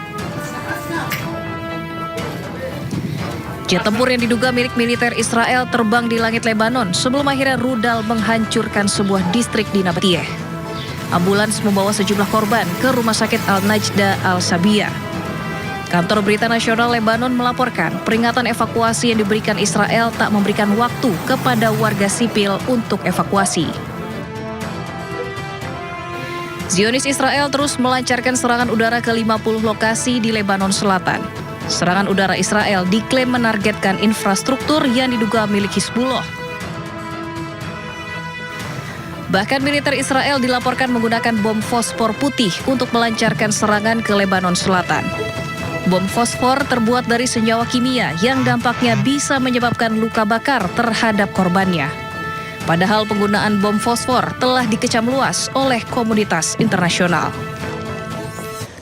Jet tempur yang diduga milik militer Israel terbang di langit Lebanon sebelum akhirnya rudal menghancurkan sebuah distrik di Nabatiyeh. Ambulans membawa sejumlah korban ke Rumah Sakit Al-Najda Al-Sabiyah. Kantor Berita Nasional Lebanon melaporkan peringatan evakuasi yang diberikan Israel tak memberikan waktu kepada warga sipil untuk evakuasi. Zionis Israel terus melancarkan serangan udara ke 50 lokasi di Lebanon Selatan. Serangan udara Israel diklaim menargetkan infrastruktur yang diduga milik Hizbullah. Bahkan militer Israel dilaporkan menggunakan bom fosfor putih untuk melancarkan serangan ke Lebanon Selatan. Bom fosfor terbuat dari senyawa kimia yang dampaknya bisa menyebabkan luka bakar terhadap korbannya. Padahal penggunaan bom fosfor telah dikecam luas oleh komunitas internasional.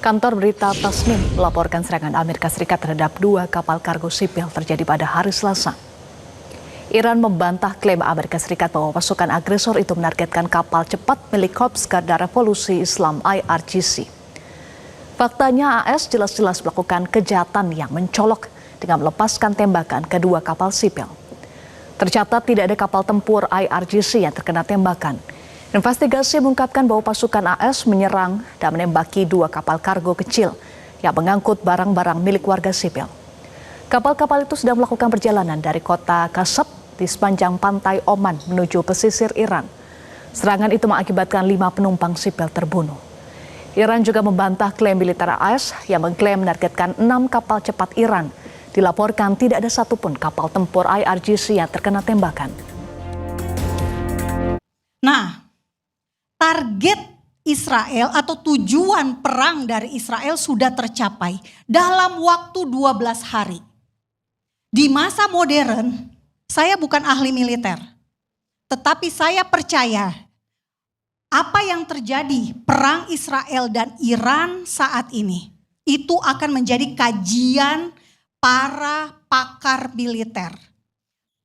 Kantor berita Tasnim melaporkan serangan Amerika Serikat terhadap 2 kapal kargo sipil terjadi pada hari Selasa. Iran membantah klaim Amerika Serikat bahwa pasukan agresor itu menargetkan kapal cepat milik Korps Garda Revolusi Islam IRGC. Faktanya AS jelas-jelas melakukan kejahatan yang mencolok dengan melepaskan tembakan ke 2 kapal sipil. Tercatat tidak ada kapal tempur IRGC yang terkena tembakan. Investigasi mengungkapkan bahwa pasukan AS menyerang dan menembaki 2 kapal kargo kecil yang mengangkut barang-barang milik warga sipil. Kapal-kapal itu sedang melakukan perjalanan dari kota Kasab di sepanjang pantai Oman menuju pesisir Iran. Serangan itu mengakibatkan 5 penumpang sipil terbunuh. Iran juga membantah klaim militer AS yang mengklaim menargetkan 6 kapal cepat Iran. Dilaporkan tidak ada satupun kapal tempur IRGC yang terkena tembakan. Nah, target Israel atau tujuan perang dari Israel sudah tercapai dalam waktu 12 hari. Di masa modern, saya bukan ahli militer, tetapi saya percaya apa yang terjadi perang Israel dan Iran saat ini itu akan menjadi kajian para pakar militer.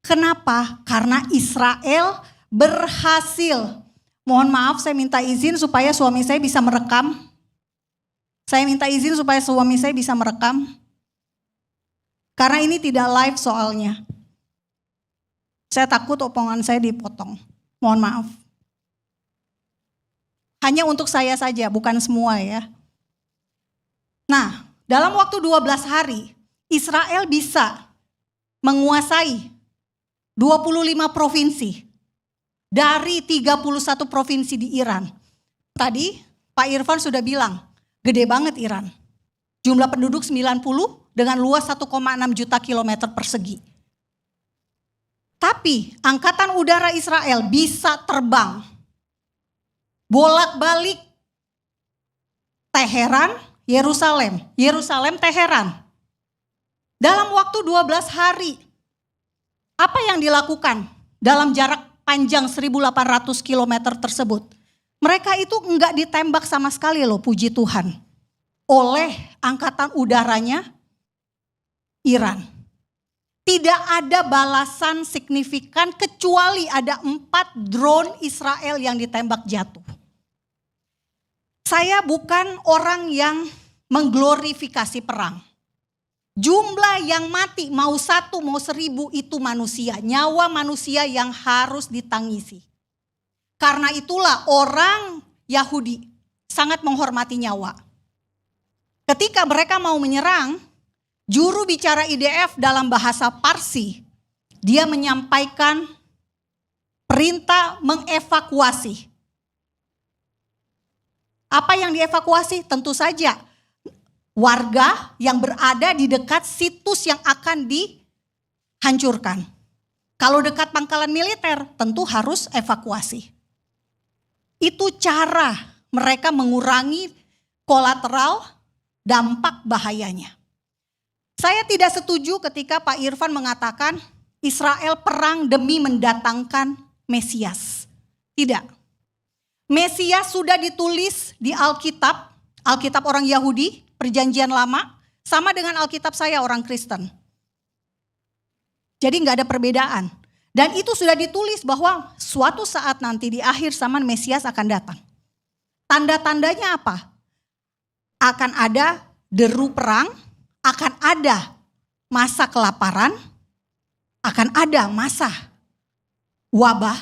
Kenapa? Karena Israel berhasil. Mohon maaf, saya minta izin supaya suami saya bisa merekam. Saya minta izin supaya suami saya bisa merekam. Karena ini tidak live soalnya. Saya takut omongan saya dipotong. Mohon maaf. Hanya untuk saya saja, bukan semua ya. Nah, dalam waktu 12 hari, Israel bisa menguasai 25 provinsi dari 31 provinsi di Iran. Tadi Pak Irfan sudah bilang, gede banget Iran. Jumlah penduduk 90 dengan luas 1,6 juta kilometer persegi. Tapi Angkatan Udara Israel bisa terbang bolak-balik Teheran, Yerusalem, Yerusalem, Teheran. Dalam waktu 12 hari. Apa yang dilakukan dalam jarak panjang 1.800 km tersebut? Mereka itu enggak ditembak sama sekali loh, puji Tuhan, oleh angkatan udaranya Iran. Tidak ada balasan signifikan kecuali ada 4 drone Israel yang ditembak jatuh. Saya bukan orang yang mengglorifikasi perang. Jumlah yang mati mau 1 mau 1000 itu manusia, nyawa manusia yang harus ditangisi. Karena itulah orang Yahudi sangat menghormati nyawa. Ketika mereka mau menyerang, juru bicara IDF dalam bahasa Parsi, dia menyampaikan perintah mengevakuasi. Apa yang dievakuasi? Tentu saja warga yang berada di dekat situs yang akan dihancurkan. Kalau dekat pangkalan militer, tentu harus evakuasi. Itu cara mereka mengurangi kolateral dampak bahayanya. Saya tidak setuju ketika Pak Irfan mengatakan Israel perang demi mendatangkan Mesias. Tidak. Mesias sudah ditulis di Alkitab, Alkitab orang Yahudi, Perjanjian Lama, sama dengan Alkitab saya orang Kristen. Jadi nggak ada perbedaan. Dan itu sudah ditulis bahwa suatu saat nanti di akhir zaman Mesias akan datang. Tanda-tandanya apa? Akan ada deru perang, akan ada masa kelaparan, akan ada masa wabah.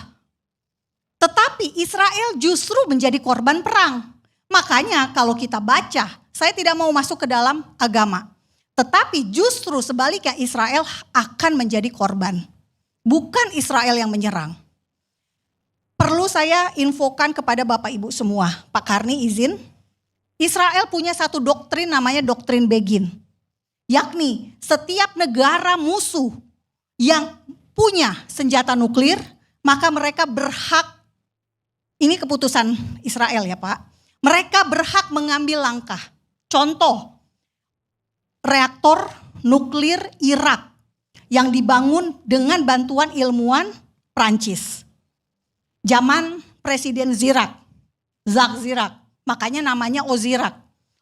Tetapi Israel justru menjadi korban perang. Makanya kalau kita baca, saya tidak mau masuk ke dalam agama. Tetapi justru sebaliknya Israel akan menjadi korban. Bukan Israel yang menyerang. Perlu saya infokan kepada Bapak Ibu semua. Pak Karni izin. Israel punya satu doktrin namanya doktrin Begin. Yakni setiap negara musuh yang punya senjata nuklir, maka mereka berhak, ini keputusan Israel ya Pak, mereka berhak mengambil langkah. Contoh, reaktor nuklir Irak yang dibangun dengan bantuan ilmuwan Prancis. Zaman Presiden Jacques Chirac, makanya namanya Ozirak.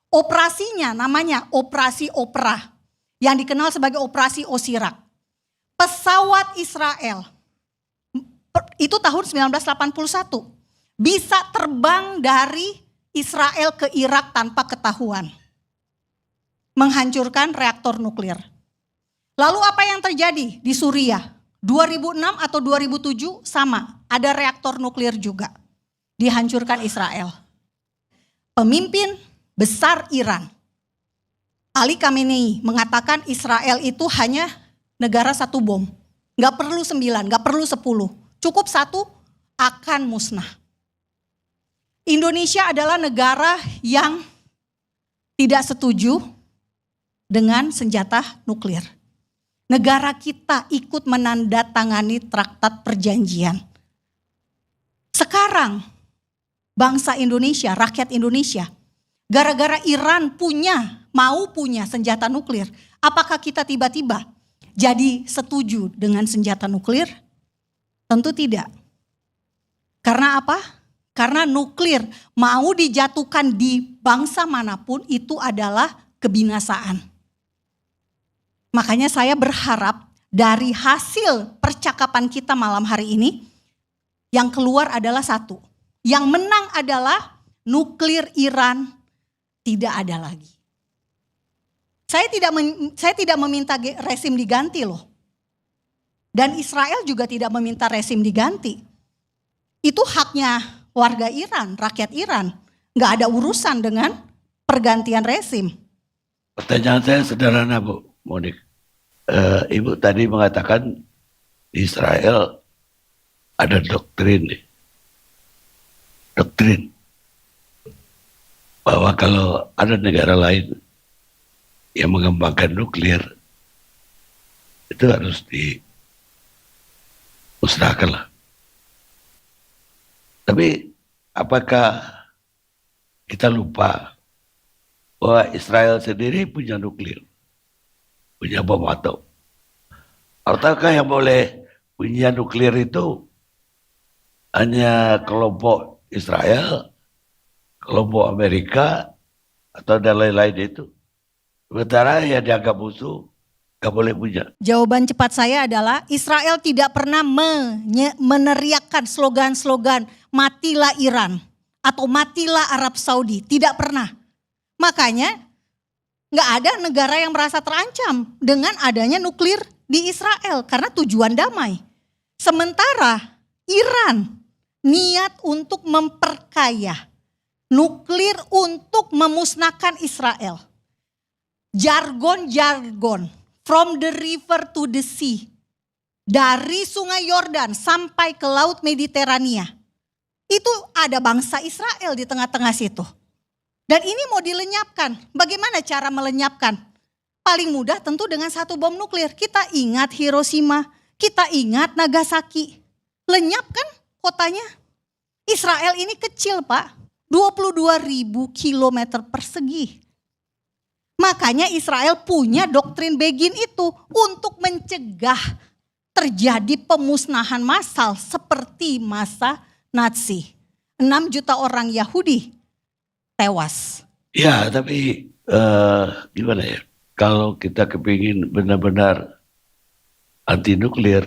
Operasinya namanya Operasi Opera, yang dikenal sebagai Operasi Osirak. Pesawat Israel, itu tahun 1981, bisa terbang dari Israel ke Irak tanpa ketahuan. Menghancurkan reaktor nuklir. Lalu apa yang terjadi di Suriah? 2006 atau 2007 sama, ada reaktor nuklir juga. Dihancurkan Israel. Pemimpin besar Iran, Ali Khamenei, mengatakan Israel itu hanya negara 1 bom. Gak perlu 9, gak perlu 10. Cukup 1 akan musnah. Indonesia adalah negara yang tidak setuju dengan senjata nuklir. Negara kita ikut menandatangani traktat perjanjian. Sekarang bangsa Indonesia, rakyat Indonesia, gara-gara Iran mau punya senjata nuklir, apakah kita tiba-tiba jadi setuju dengan senjata nuklir? Tentu tidak. Karena apa? Karena nuklir mau dijatuhkan di bangsa manapun itu adalah kebinasaan. Makanya saya berharap dari hasil percakapan kita malam hari ini, yang keluar adalah 1. Yang menang adalah nuklir Iran tidak ada lagi. Saya tidak meminta rezim diganti loh. Dan Israel juga tidak meminta rezim diganti. Itu haknya warga Iran, rakyat Iran. Nggak ada urusan dengan pergantian rezim. Pertanyaan saya sederhana Bu Monik. Ibu tadi mengatakan Israel ada doktrin bahwa kalau ada negara lain yang mengembangkan nuklir itu harus dimusnahkan lah. Tapi apakah kita lupa bahwa Israel sendiri punya nuklir? Punya bom atom. Ataukah yang boleh punya nuklir itu hanya kelompok Israel, kelompok Amerika, atau dan lain-lain itu. Sementara yang dianggap musuh gak boleh punya. Jawaban cepat saya adalah Israel tidak pernah meneriakkan slogan-slogan matilah Iran atau matilah Arab Saudi. Tidak pernah. Makanya nggak ada negara yang merasa terancam dengan adanya nuklir di Israel karena tujuan damai. Sementara Iran niat untuk memperkaya, nuklir untuk memusnahkan Israel. Jargon-jargon from the river to the sea, dari sungai Yordan sampai ke laut Mediterania, itu ada bangsa Israel di tengah-tengah situ. Dan ini mau dilenyapkan. Bagaimana cara melenyapkan? Paling mudah tentu dengan satu bom nuklir. Kita ingat Hiroshima, kita ingat Nagasaki. Lenyapkan kotanya. Israel ini kecil Pak, 22.000 kilometer persegi. Makanya Israel punya doktrin Begin itu untuk mencegah terjadi pemusnahan massal seperti masa Nazi. 6 juta orang Yahudi tewas. Ya, tapi gimana ya? Kalau kita kepingin benar-benar anti nuklir,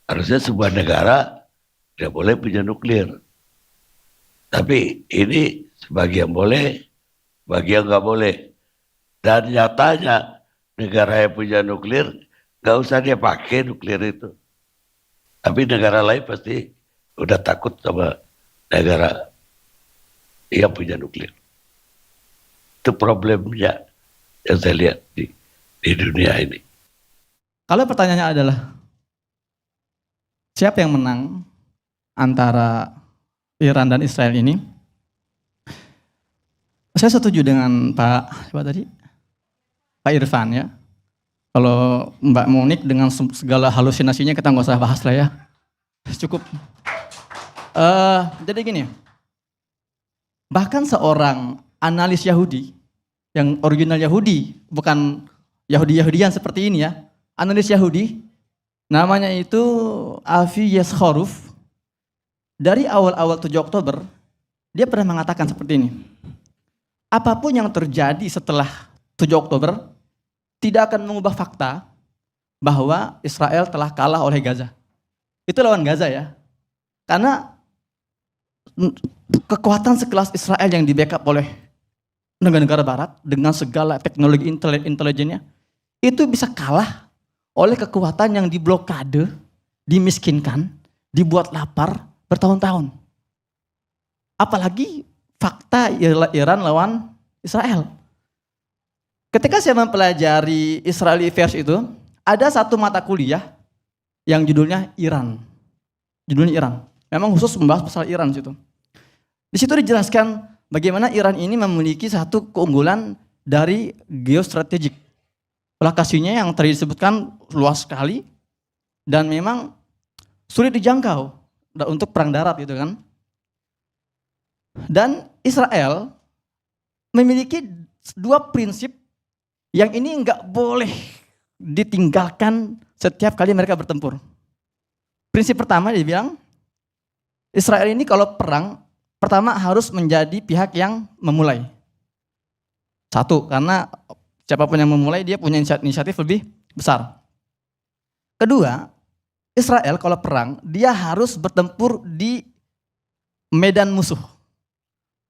harusnya sebuah negara tidak boleh punya nuklir. Tapi ini sebagian boleh, bagian nggak boleh. Dan nyatanya negara yang punya nuklir nggak usah dia pakai nuklir itu. Tapi negara lain pasti udah takut sama negara yang punya nuklir. Itu problemnya yang saya lihat di dunia ini. Kalau pertanyaannya adalah siapa yang menang antara Iran dan Israel ini? Saya setuju dengan Pak Irfan ya. Kalau Mbak Monik dengan segala halusinasinya kita nggak usah bahas lah ya. Cukup. Jadi gini, bahkan seorang analis Yahudi yang original Yahudi, bukan Yahudi-Yahudian seperti ini ya, analis Yahudi, namanya itu Avi Yesharov, dari awal-awal 7 Oktober, dia pernah mengatakan seperti ini, apapun yang terjadi setelah 7 Oktober, tidak akan mengubah fakta bahwa Israel telah kalah oleh Gaza. Itu lawan Gaza ya. Karena kekuatan sekelas Israel yang di backup oleh negara-negara barat dengan segala teknologi intelijennya, itu bisa kalah oleh kekuatan yang diblokade, dimiskinkan, dibuat lapar bertahun-tahun. Apalagi fakta Iran lawan Israel. Ketika saya mempelajari Israeli Affairs itu, ada satu mata kuliah yang judulnya Iran. Judulnya Iran. Memang khusus membahas masalah Iran situ. Di situ dijelaskan bagaimana Iran ini memiliki satu keunggulan dari geostrategik. Lokasinya yang tadi disebutkan luas sekali dan memang sulit dijangkau untuk perang darat gitu kan. Dan Israel memiliki 2 prinsip yang ini nggak boleh ditinggalkan setiap kali mereka bertempur. Prinsip pertama dia bilang, Israel ini kalau perang, pertama harus menjadi pihak yang memulai. 1, karena siapapun yang memulai dia punya inisiatif lebih besar. 2, Israel kalau perang, dia harus bertempur di medan musuh.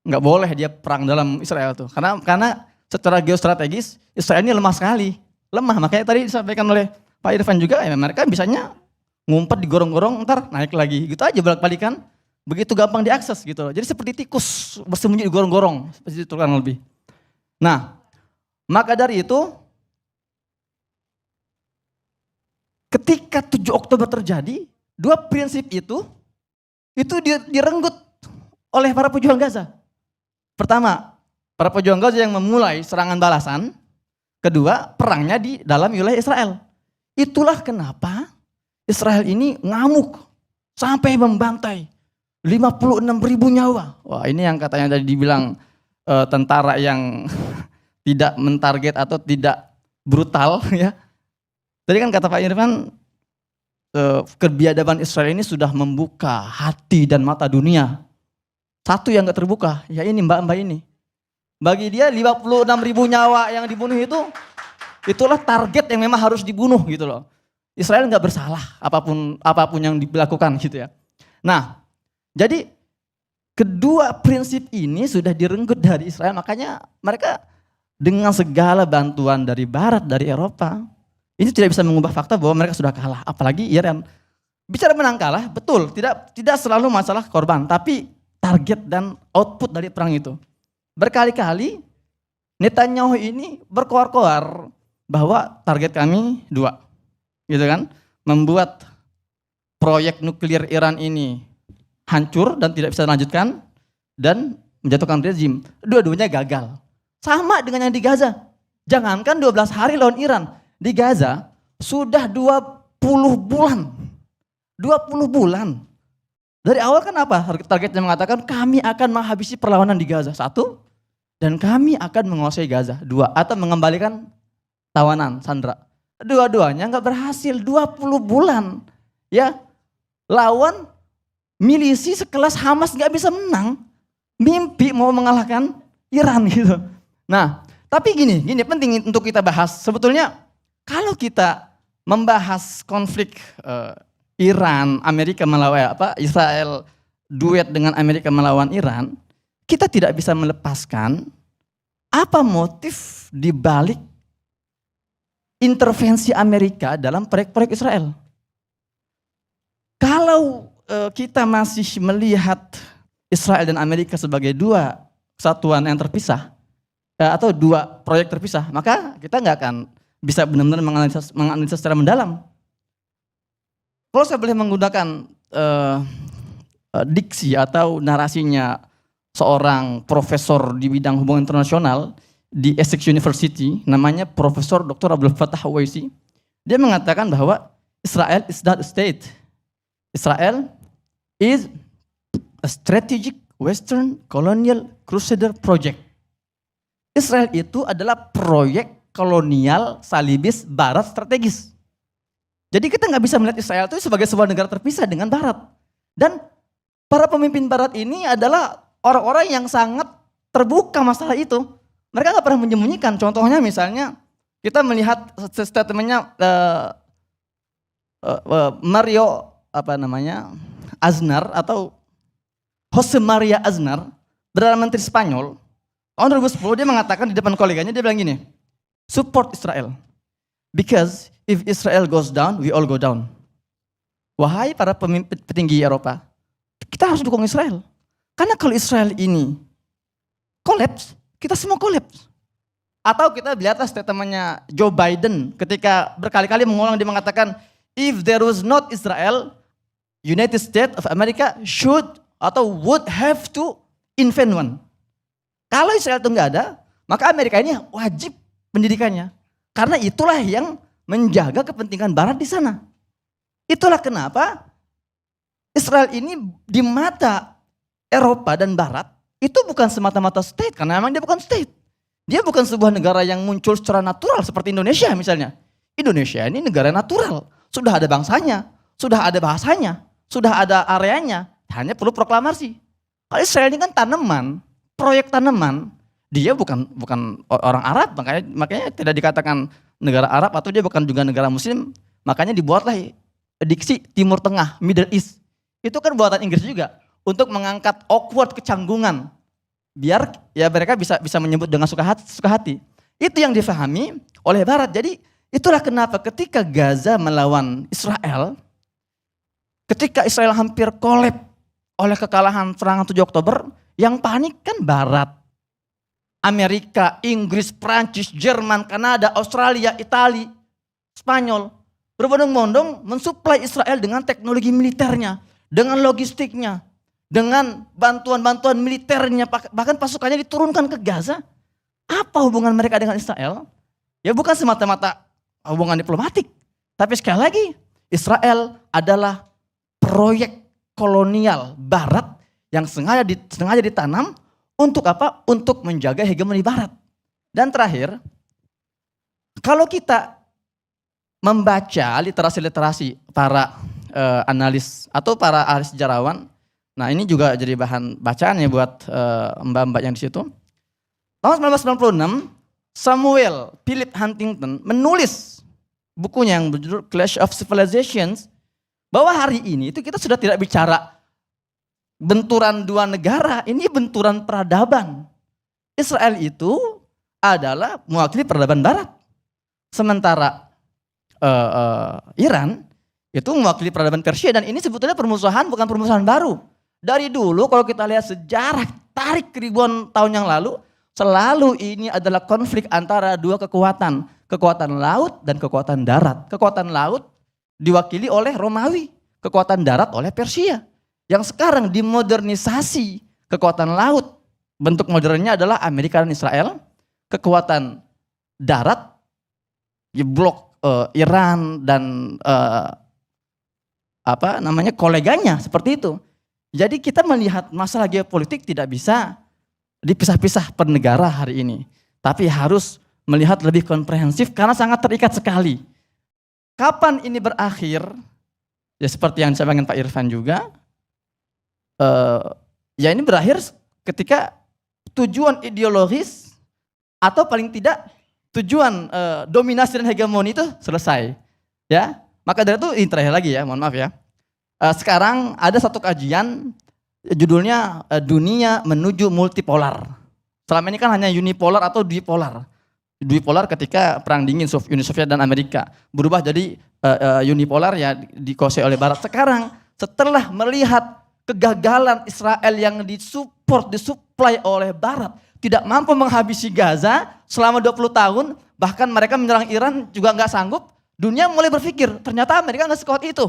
Nggak boleh dia perang dalam Israel tuh, karena secara geostrategis Israel ini lemah sekali, makanya tadi disampaikan oleh Pak Irfan juga, ya mereka bisanya ngumpet di gorong-gorong, ntar naik lagi, gitu aja balik-balikan, begitu gampang diakses gitu. Jadi seperti tikus bersembunyi di gorong-gorong, seperti itu kurang lebih. Nah, maka dari itu, ketika 7 Oktober terjadi, 2 prinsip itu direnggut oleh para pejuang Gaza. Pertama, para pejuang Gaza yang memulai serangan balasan. 2, perangnya di dalam wilayah Israel. Itulah kenapa Israel ini ngamuk sampai membantai 56.000 nyawa. Wah, ini yang katanya tadi dibilang tentara yang tidak mentarget atau tidak brutal ya. Tadi kan kata Pak Irfan, kebiadaban Israel ini sudah membuka hati dan mata dunia Satu yang gak terbuka, ya ini mbak-mbak ini. Bagi dia 56.000 nyawa yang dibunuh itulah target yang memang harus dibunuh gitu loh. Israel nggak bersalah apapun yang dilakukan gitu ya. Nah, jadi kedua prinsip ini sudah direnggut dari Israel, makanya mereka dengan segala bantuan dari Barat, dari Eropa, ini tidak bisa mengubah fakta bahwa mereka sudah kalah. Apalagi Iran. Bicara menang kalah, betul, tidak selalu masalah korban, tapi target dan output dari perang itu. Berkali-kali Netanyahu ini berkoar-koar bahwa target kami 2, gitu kan, membuat proyek nuklir Iran ini hancur dan tidak bisa dilanjutkan dan menjatuhkan rezim. Dua-duanya gagal. Sama dengan yang di Gaza. Jangankan 12 hari lawan Iran, di Gaza sudah 20 bulan. 20 bulan. Dari awal kan apa? Targetnya mengatakan kami akan menghabisi perlawanan di Gaza. 1, dan kami akan menguasai Gaza. 2, atau mengembalikan tawanan Sandra. Dua-duanya nggak berhasil. 20 bulan. Ya, lawan milisi sekelas Hamas nggak bisa menang. Mimpi mau mengalahkan Iran gitu. Nah, tapi gini penting untuk kita bahas. Sebetulnya kalau kita membahas konflik Iran, Amerika melawan Israel duet dengan Amerika melawan Iran, kita tidak bisa melepaskan apa motif di balik intervensi Amerika dalam proyek-proyek Israel. Kalau kita masih melihat Israel dan Amerika sebagai 2 kesatuan yang terpisah atau 2 proyek terpisah, maka kita nggak akan bisa benar-benar menganalisa secara mendalam. Kalau saya boleh menggunakan diksi atau narasinya seorang profesor di bidang hubungan internasional di Essex University, namanya Profesor Dr. Abdul Fattah Waisi, dia mengatakan bahwa Israel is not a state. Israel is a strategic Western colonial crusader project. Israel itu adalah proyek kolonial salibis Barat strategis. Jadi kita nggak bisa melihat Israel itu sebagai sebuah negara terpisah dengan Barat. Dan para pemimpin Barat ini adalah orang-orang yang sangat terbuka masalah itu. Mereka nggak pernah menyembunyikan. Contohnya misalnya kita melihat statementnya Mario Aznar atau Jose Maria Aznar, Perdana Menteri Spanyol, tahun 2010 dia mengatakan di depan koleganya, dia bilang gini, support Israel. Because if Israel goes down, we all go down. Wahai para pemimpin petinggi Eropa, kita harus dukung Israel. Karena kalau Israel ini kolaps, kita semua kolaps. Atau kita lihatlah statementnya Joe Biden ketika berkali-kali mengulang, dia mengatakan, if there was not Israel, United States of America should atau would have to invent one. Kalau Israel itu nggak ada, maka Amerika ini wajib pendidikannya. Karena itulah yang menjaga kepentingan Barat di sana. Itulah kenapa Israel ini di mata Eropa dan Barat itu bukan semata-mata state, karena memang dia bukan state. Dia bukan sebuah negara yang muncul secara natural seperti Indonesia misalnya. Indonesia ini negara natural, sudah ada bangsanya, sudah ada bahasanya, sudah ada areanya, hanya perlu proklamasi. Kalau Israel ini kan tanaman, proyek tanaman, dia bukan orang Arab, makanya tidak dikatakan negara Arab atau dia bukan juga negara Muslim, makanya dibuatlah diksi Timur Tengah, Middle East. Itu kan buatan Inggris juga untuk mengangkat awkward kecanggungan, biar ya mereka bisa menyebut dengan suka hati. Itu yang difahami oleh Barat. Jadi itulah kenapa ketika Gaza melawan Israel, ketika Israel hampir kolaps oleh kekalahan serangan 7 Oktober, yang panik kan Barat. Amerika, Inggris, Prancis, Jerman, Kanada, Australia, Italia, Spanyol berbondong-bondong mensuplai Israel dengan teknologi militernya, dengan logistiknya, dengan bantuan-bantuan militernya, bahkan pasukannya diturunkan ke Gaza. Apa hubungan mereka dengan Israel? Ya bukan semata-mata hubungan diplomatik, tapi sekali lagi Israel adalah proyek kolonial Barat yang sengaja ditanam untuk apa? Untuk menjaga hegemoni Barat. Dan terakhir, kalau kita membaca literasi-literasi para analis atau para ahli sejarawan, Nah ini juga jadi bahan bacaan ya buat mbak-mbak yang di situ. Tahun 1996, Samuel Philip Huntington menulis bukunya yang berjudul Clash of Civilizations, bahwa hari ini itu kita sudah tidak bicara benturan dua negara, ini benturan peradaban. Israel itu adalah mewakili peradaban barat. Sementara Iran itu mewakili peradaban Persia, dan ini sebetulnya permusuhan bukan permusuhan baru. Dari dulu kalau kita lihat sejarah tarik ribuan tahun yang lalu, selalu ini adalah konflik antara dua kekuatan. Kekuatan laut dan kekuatan darat. Kekuatan laut diwakili oleh Romawi, kekuatan darat oleh Persia. Yang sekarang dimodernisasi kekuatan laut. Bentuk modernnya adalah Amerika dan Israel. Kekuatan darat, blok Iran dan koleganya seperti itu. Jadi kita melihat masalah geopolitik tidak bisa dipisah-pisah per negara hari ini. Tapi harus melihat lebih komprehensif karena sangat terikat sekali. Kapan ini berakhir? Ya seperti yang disampaikan Pak Irfan juga. Ya ini berakhir ketika tujuan ideologis atau paling tidak tujuan dominasi dan hegemoni itu selesai. Ya, maka dari itu ini terakhir lagi ya, mohon maaf ya. Sekarang ada satu kajian judulnya dunia menuju multipolar. Selama ini kan hanya unipolar atau dipolar. Dipolar ketika perang dingin Uni Soviet dan Amerika, berubah jadi unipolar ya dikuasai oleh Barat. Sekarang setelah melihat kegagalan Israel yang disuplai oleh Barat, tidak mampu menghabisi Gaza selama 20 tahun, bahkan mereka menyerang Iran juga nggak sanggup, dunia mulai berpikir ternyata Amerika nggak sekuat itu.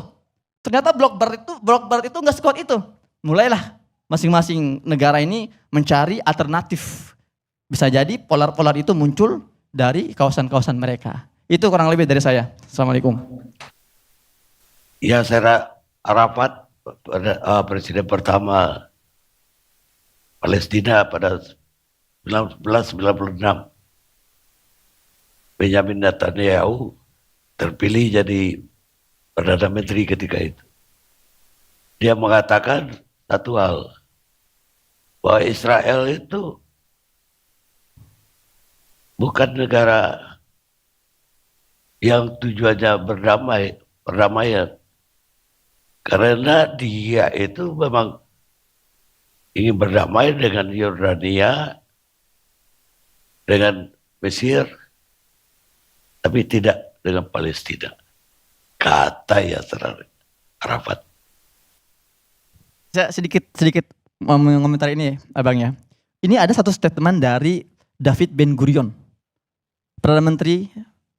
Ternyata blok barat itu nggak sekuat itu. Mulailah masing-masing negara ini mencari alternatif. Bisa jadi polar-polar itu muncul dari kawasan-kawasan mereka. Itu kurang lebih dari saya. Assalamualaikum. Ya, saya Arafat presiden pertama Palestina pada 1996. Benjamin Netanyahu terpilih jadi Perdana Menteri ketika itu. Dia mengatakan satu hal, bahwa Israel itu bukan negara yang tujuannya perdamaian. Karena dia itu memang ingin berdamai dengan Yordania, dengan Mesir, tapi tidak dengan Palestina. Kata Yasser Arafat. Saya sedikit mau mengomentari ini abang ya. Ini ada satu statement dari David Ben Gurion, Perdana Menteri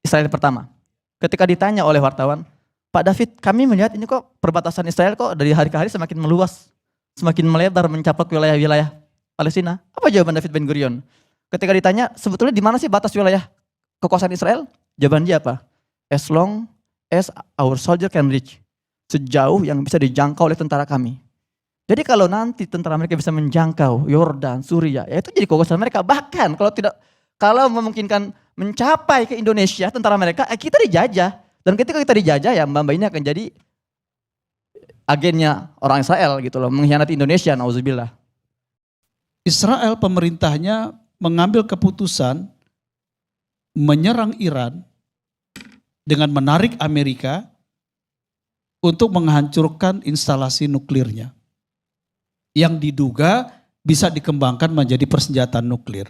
Israel pertama. Ketika ditanya oleh wartawan, Pak David, kami melihat ini kok perbatasan Israel kok dari hari ke hari semakin meluas, semakin melebar mencapai wilayah-wilayah Palestina. Apa jawaban David Ben Gurion? Ketika ditanya, sebetulnya di mana sih batas wilayah kekuasaan Israel? Jawaban dia apa? As long as our soldier can reach. Sejauh yang bisa dijangkau oleh tentara kami. Jadi kalau nanti tentara mereka bisa menjangkau Yordan, Suriah, ya itu jadi kekuasaan mereka. Bahkan kalau memungkinkan mencapai ke Indonesia tentara mereka, kita dijajah. Dan ketika kita dijajah ya mbak-mbak ini akan jadi agennya orang Israel gitu loh, mengkhianati Indonesia, nauzubillah. Israel pemerintahnya mengambil keputusan menyerang Iran dengan menarik Amerika untuk menghancurkan instalasi nuklirnya yang diduga bisa dikembangkan menjadi persenjataan nuklir.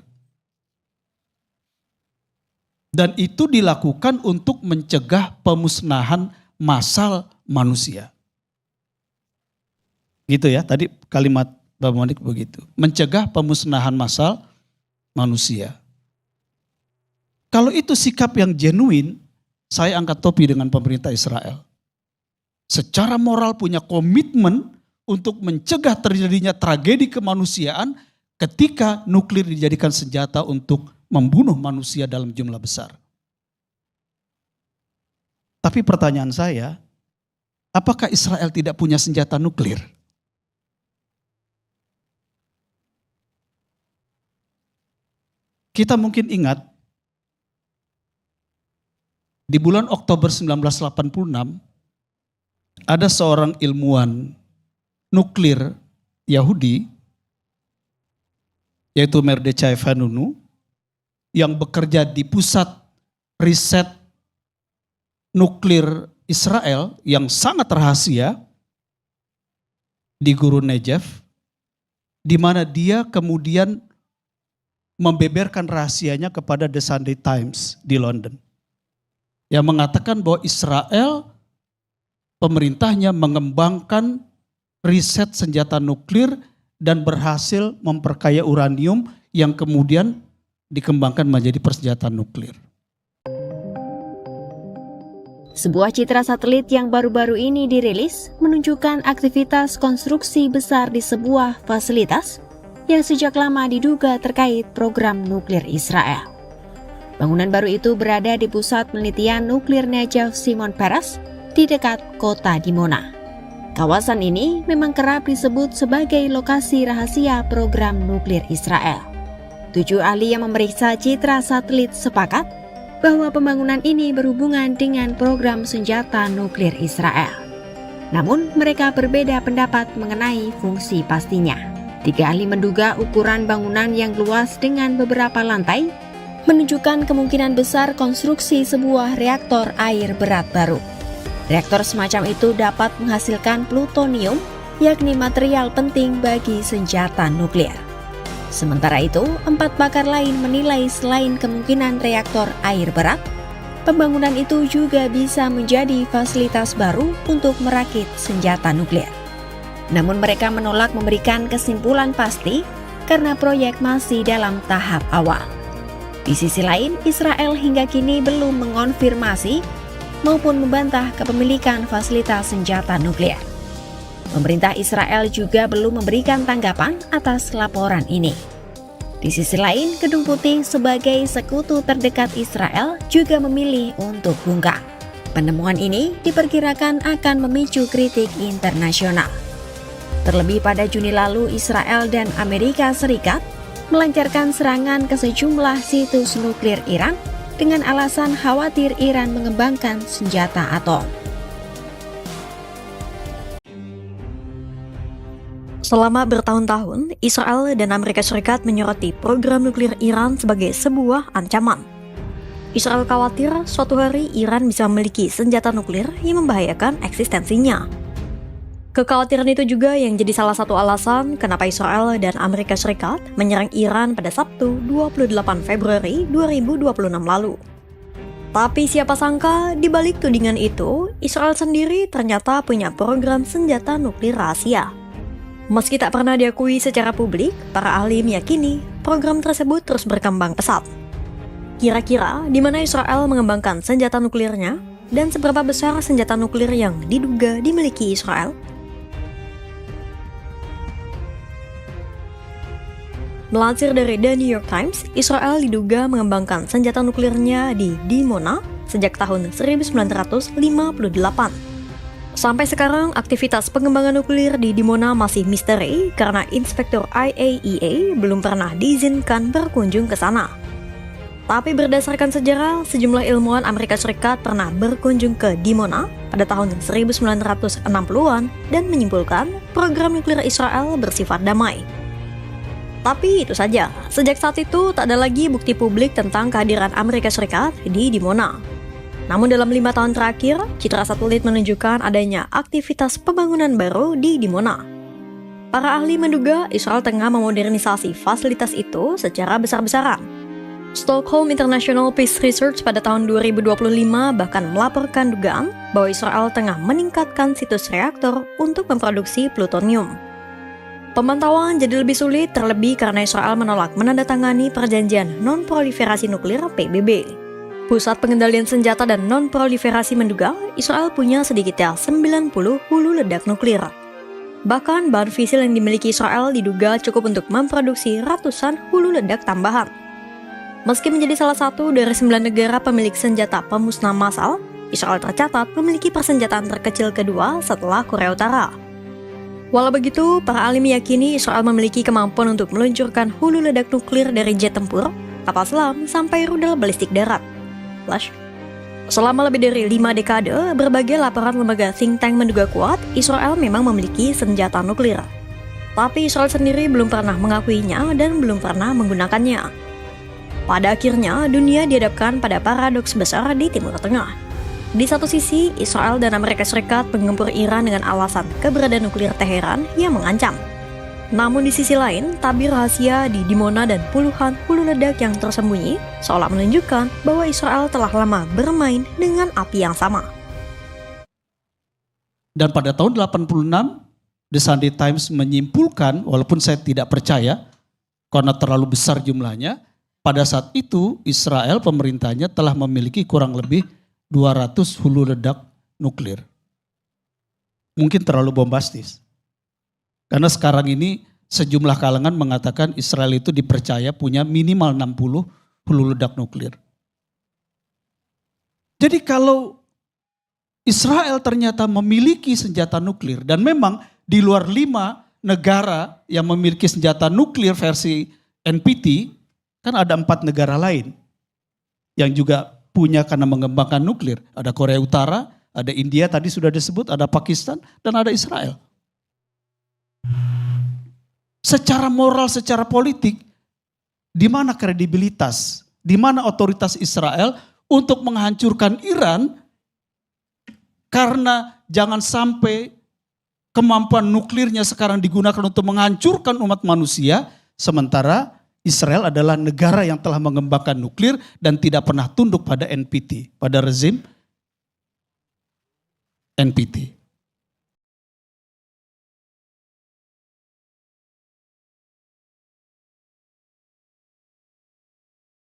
Dan itu dilakukan untuk mencegah pemusnahan massal manusia. Gitu ya, tadi kalimat Bapak Monik begitu. Mencegah pemusnahan massal manusia. Kalau itu sikap yang genuine, saya angkat topi dengan pemerintah Israel. Secara moral punya komitmen untuk mencegah terjadinya tragedi kemanusiaan ketika nuklir dijadikan senjata untuk membunuh manusia dalam jumlah besar. Tapi pertanyaan saya, apakah Israel tidak punya senjata nuklir? Kita mungkin ingat, di bulan Oktober 1986, ada seorang ilmuwan nuklir Yahudi, yaitu Merdechai Vanunu, yang bekerja di pusat riset nuklir Israel yang sangat rahasia di Gurun Negev, di mana dia kemudian membeberkan rahasianya kepada The Sunday Times di London, yang mengatakan bahwa Israel, pemerintahnya mengembangkan riset senjata nuklir dan berhasil memperkaya uranium yang kemudian dikembangkan menjadi persenjataan nuklir. Sebuah citra satelit yang baru-baru ini dirilis menunjukkan aktivitas konstruksi besar di sebuah fasilitas yang sejak lama diduga terkait program nuklir Israel. Bangunan baru itu berada di pusat penelitian nuklir Negev Shimon Peres di dekat kota Dimona. Kawasan ini memang kerap disebut sebagai lokasi rahasia program nuklir Israel. 7 ahli yang memeriksa citra satelit sepakat bahwa pembangunan ini berhubungan dengan program senjata nuklir Israel. Namun mereka berbeda pendapat mengenai fungsi pastinya. 3 ahli menduga ukuran bangunan yang luas dengan beberapa lantai menunjukkan kemungkinan besar konstruksi sebuah reaktor air berat baru. Reaktor semacam itu dapat menghasilkan plutonium, yakni material penting bagi senjata nuklir. Sementara itu, 4 pakar lain menilai selain kemungkinan reaktor air berat, pembangunan itu juga bisa menjadi fasilitas baru untuk merakit senjata nuklir. Namun mereka menolak memberikan kesimpulan pasti karena proyek masih dalam tahap awal. Di sisi lain, Israel hingga kini belum mengonfirmasi maupun membantah kepemilikan fasilitas senjata nuklir. Pemerintah Israel juga belum memberikan tanggapan atas laporan ini. Di sisi lain, Gedung Putih sebagai sekutu terdekat Israel juga memilih untuk bungkam. Penemuan ini diperkirakan akan memicu kritik internasional. Terlebih pada Juni lalu, Israel dan Amerika Serikat melancarkan serangan ke sejumlah situs nuklir Iran dengan alasan khawatir Iran mengembangkan senjata atom. Selama bertahun-tahun, Israel dan Amerika Serikat menyoroti program nuklir Iran sebagai sebuah ancaman. Israel khawatir suatu hari Iran bisa memiliki senjata nuklir yang membahayakan eksistensinya. Kekhawatiran itu juga yang jadi salah satu alasan kenapa Israel dan Amerika Serikat menyerang Iran pada Sabtu 28 Februari 2026 lalu. Tapi siapa sangka di balik tudingan itu, Israel sendiri ternyata punya program senjata nuklir rahasia. Meski tak pernah diakui secara publik, para ahli meyakini program tersebut terus berkembang pesat. Kira-kira di mana Israel mengembangkan senjata nuklirnya dan seberapa besar senjata nuklir yang diduga dimiliki Israel? Melansir dari The New York Times, Israel diduga mengembangkan senjata nuklirnya di Dimona sejak tahun 1958. Sampai sekarang, aktivitas pengembangan nuklir di Dimona masih misteri karena Inspektur IAEA belum pernah diizinkan berkunjung ke sana. Tapi berdasarkan sejarah, sejumlah ilmuwan Amerika Serikat pernah berkunjung ke Dimona pada tahun 1960-an dan menyimpulkan program nuklir Israel bersifat damai. Tapi itu saja, sejak saat itu tak ada lagi bukti publik tentang kehadiran Amerika Serikat di Dimona. Namun dalam 5 tahun terakhir, citra satelit menunjukkan adanya aktivitas pembangunan baru di Dimona. Para ahli menduga Israel tengah memodernisasi fasilitas itu secara besar-besaran. Stockholm International Peace Research pada tahun 2025 bahkan melaporkan dugaan bahwa Israel tengah meningkatkan situs reaktor untuk memproduksi plutonium. Pemantauan jadi lebih sulit terlebih karena Israel menolak menandatangani perjanjian non-proliferasi nuklir PBB. Pusat Pengendalian Senjata dan Non-Proliferasi menduga Israel punya sedikitnya 90 hulu ledak nuklir. Bahkan bahan fisil yang dimiliki Israel diduga cukup untuk memproduksi ratusan hulu ledak tambahan. Meski menjadi salah satu dari 9 negara pemilik senjata pemusnah massal, Israel tercatat memiliki persenjataan terkecil kedua setelah Korea Utara. Walau begitu, para ahli meyakini Israel memiliki kemampuan untuk meluncurkan hulu ledak nuklir dari jet tempur, kapal selam, sampai rudal balistik darat. Flash. Selama lebih dari 5 dekade, berbagai laporan lembaga think tank menduga kuat Israel memang memiliki senjata nuklir. Tapi Israel sendiri belum pernah mengakuinya dan belum pernah menggunakannya. Pada akhirnya, dunia dihadapkan pada paradoks besar di Timur Tengah. Di satu sisi, Israel dan Amerika Serikat menggempur Iran dengan alasan keberadaan nuklir Teheran yang mengancam. Namun di sisi lain, tabir rahasia di Dimona dan puluhan hulu ledak yang tersembunyi seolah menunjukkan bahwa Israel telah lama bermain dengan api yang sama. Dan pada tahun 86, The Sunday Times menyimpulkan, walaupun saya tidak percaya karena terlalu besar jumlahnya, pada saat itu Israel pemerintahnya telah memiliki kurang lebih 200 hulu ledak nuklir. Mungkin terlalu bombastis. Karena sekarang ini sejumlah kalangan mengatakan Israel itu dipercaya punya minimal 60 hulu ledak nuklir. Jadi kalau Israel ternyata memiliki senjata nuklir dan memang di luar 5 negara yang memiliki senjata nuklir versi NPT, kan ada 4 negara lain yang juga punya karena mengembangkan nuklir. Ada Korea Utara, ada India tadi sudah disebut, ada Pakistan, dan ada Israel. Secara moral, secara politik, di mana kredibilitas, di mana otoritas Israel untuk menghancurkan Iran, karena jangan sampai kemampuan nuklirnya sekarang digunakan untuk menghancurkan umat manusia, sementara Israel adalah negara yang telah mengembangkan nuklir dan tidak pernah tunduk pada NPT, pada rezim NPT.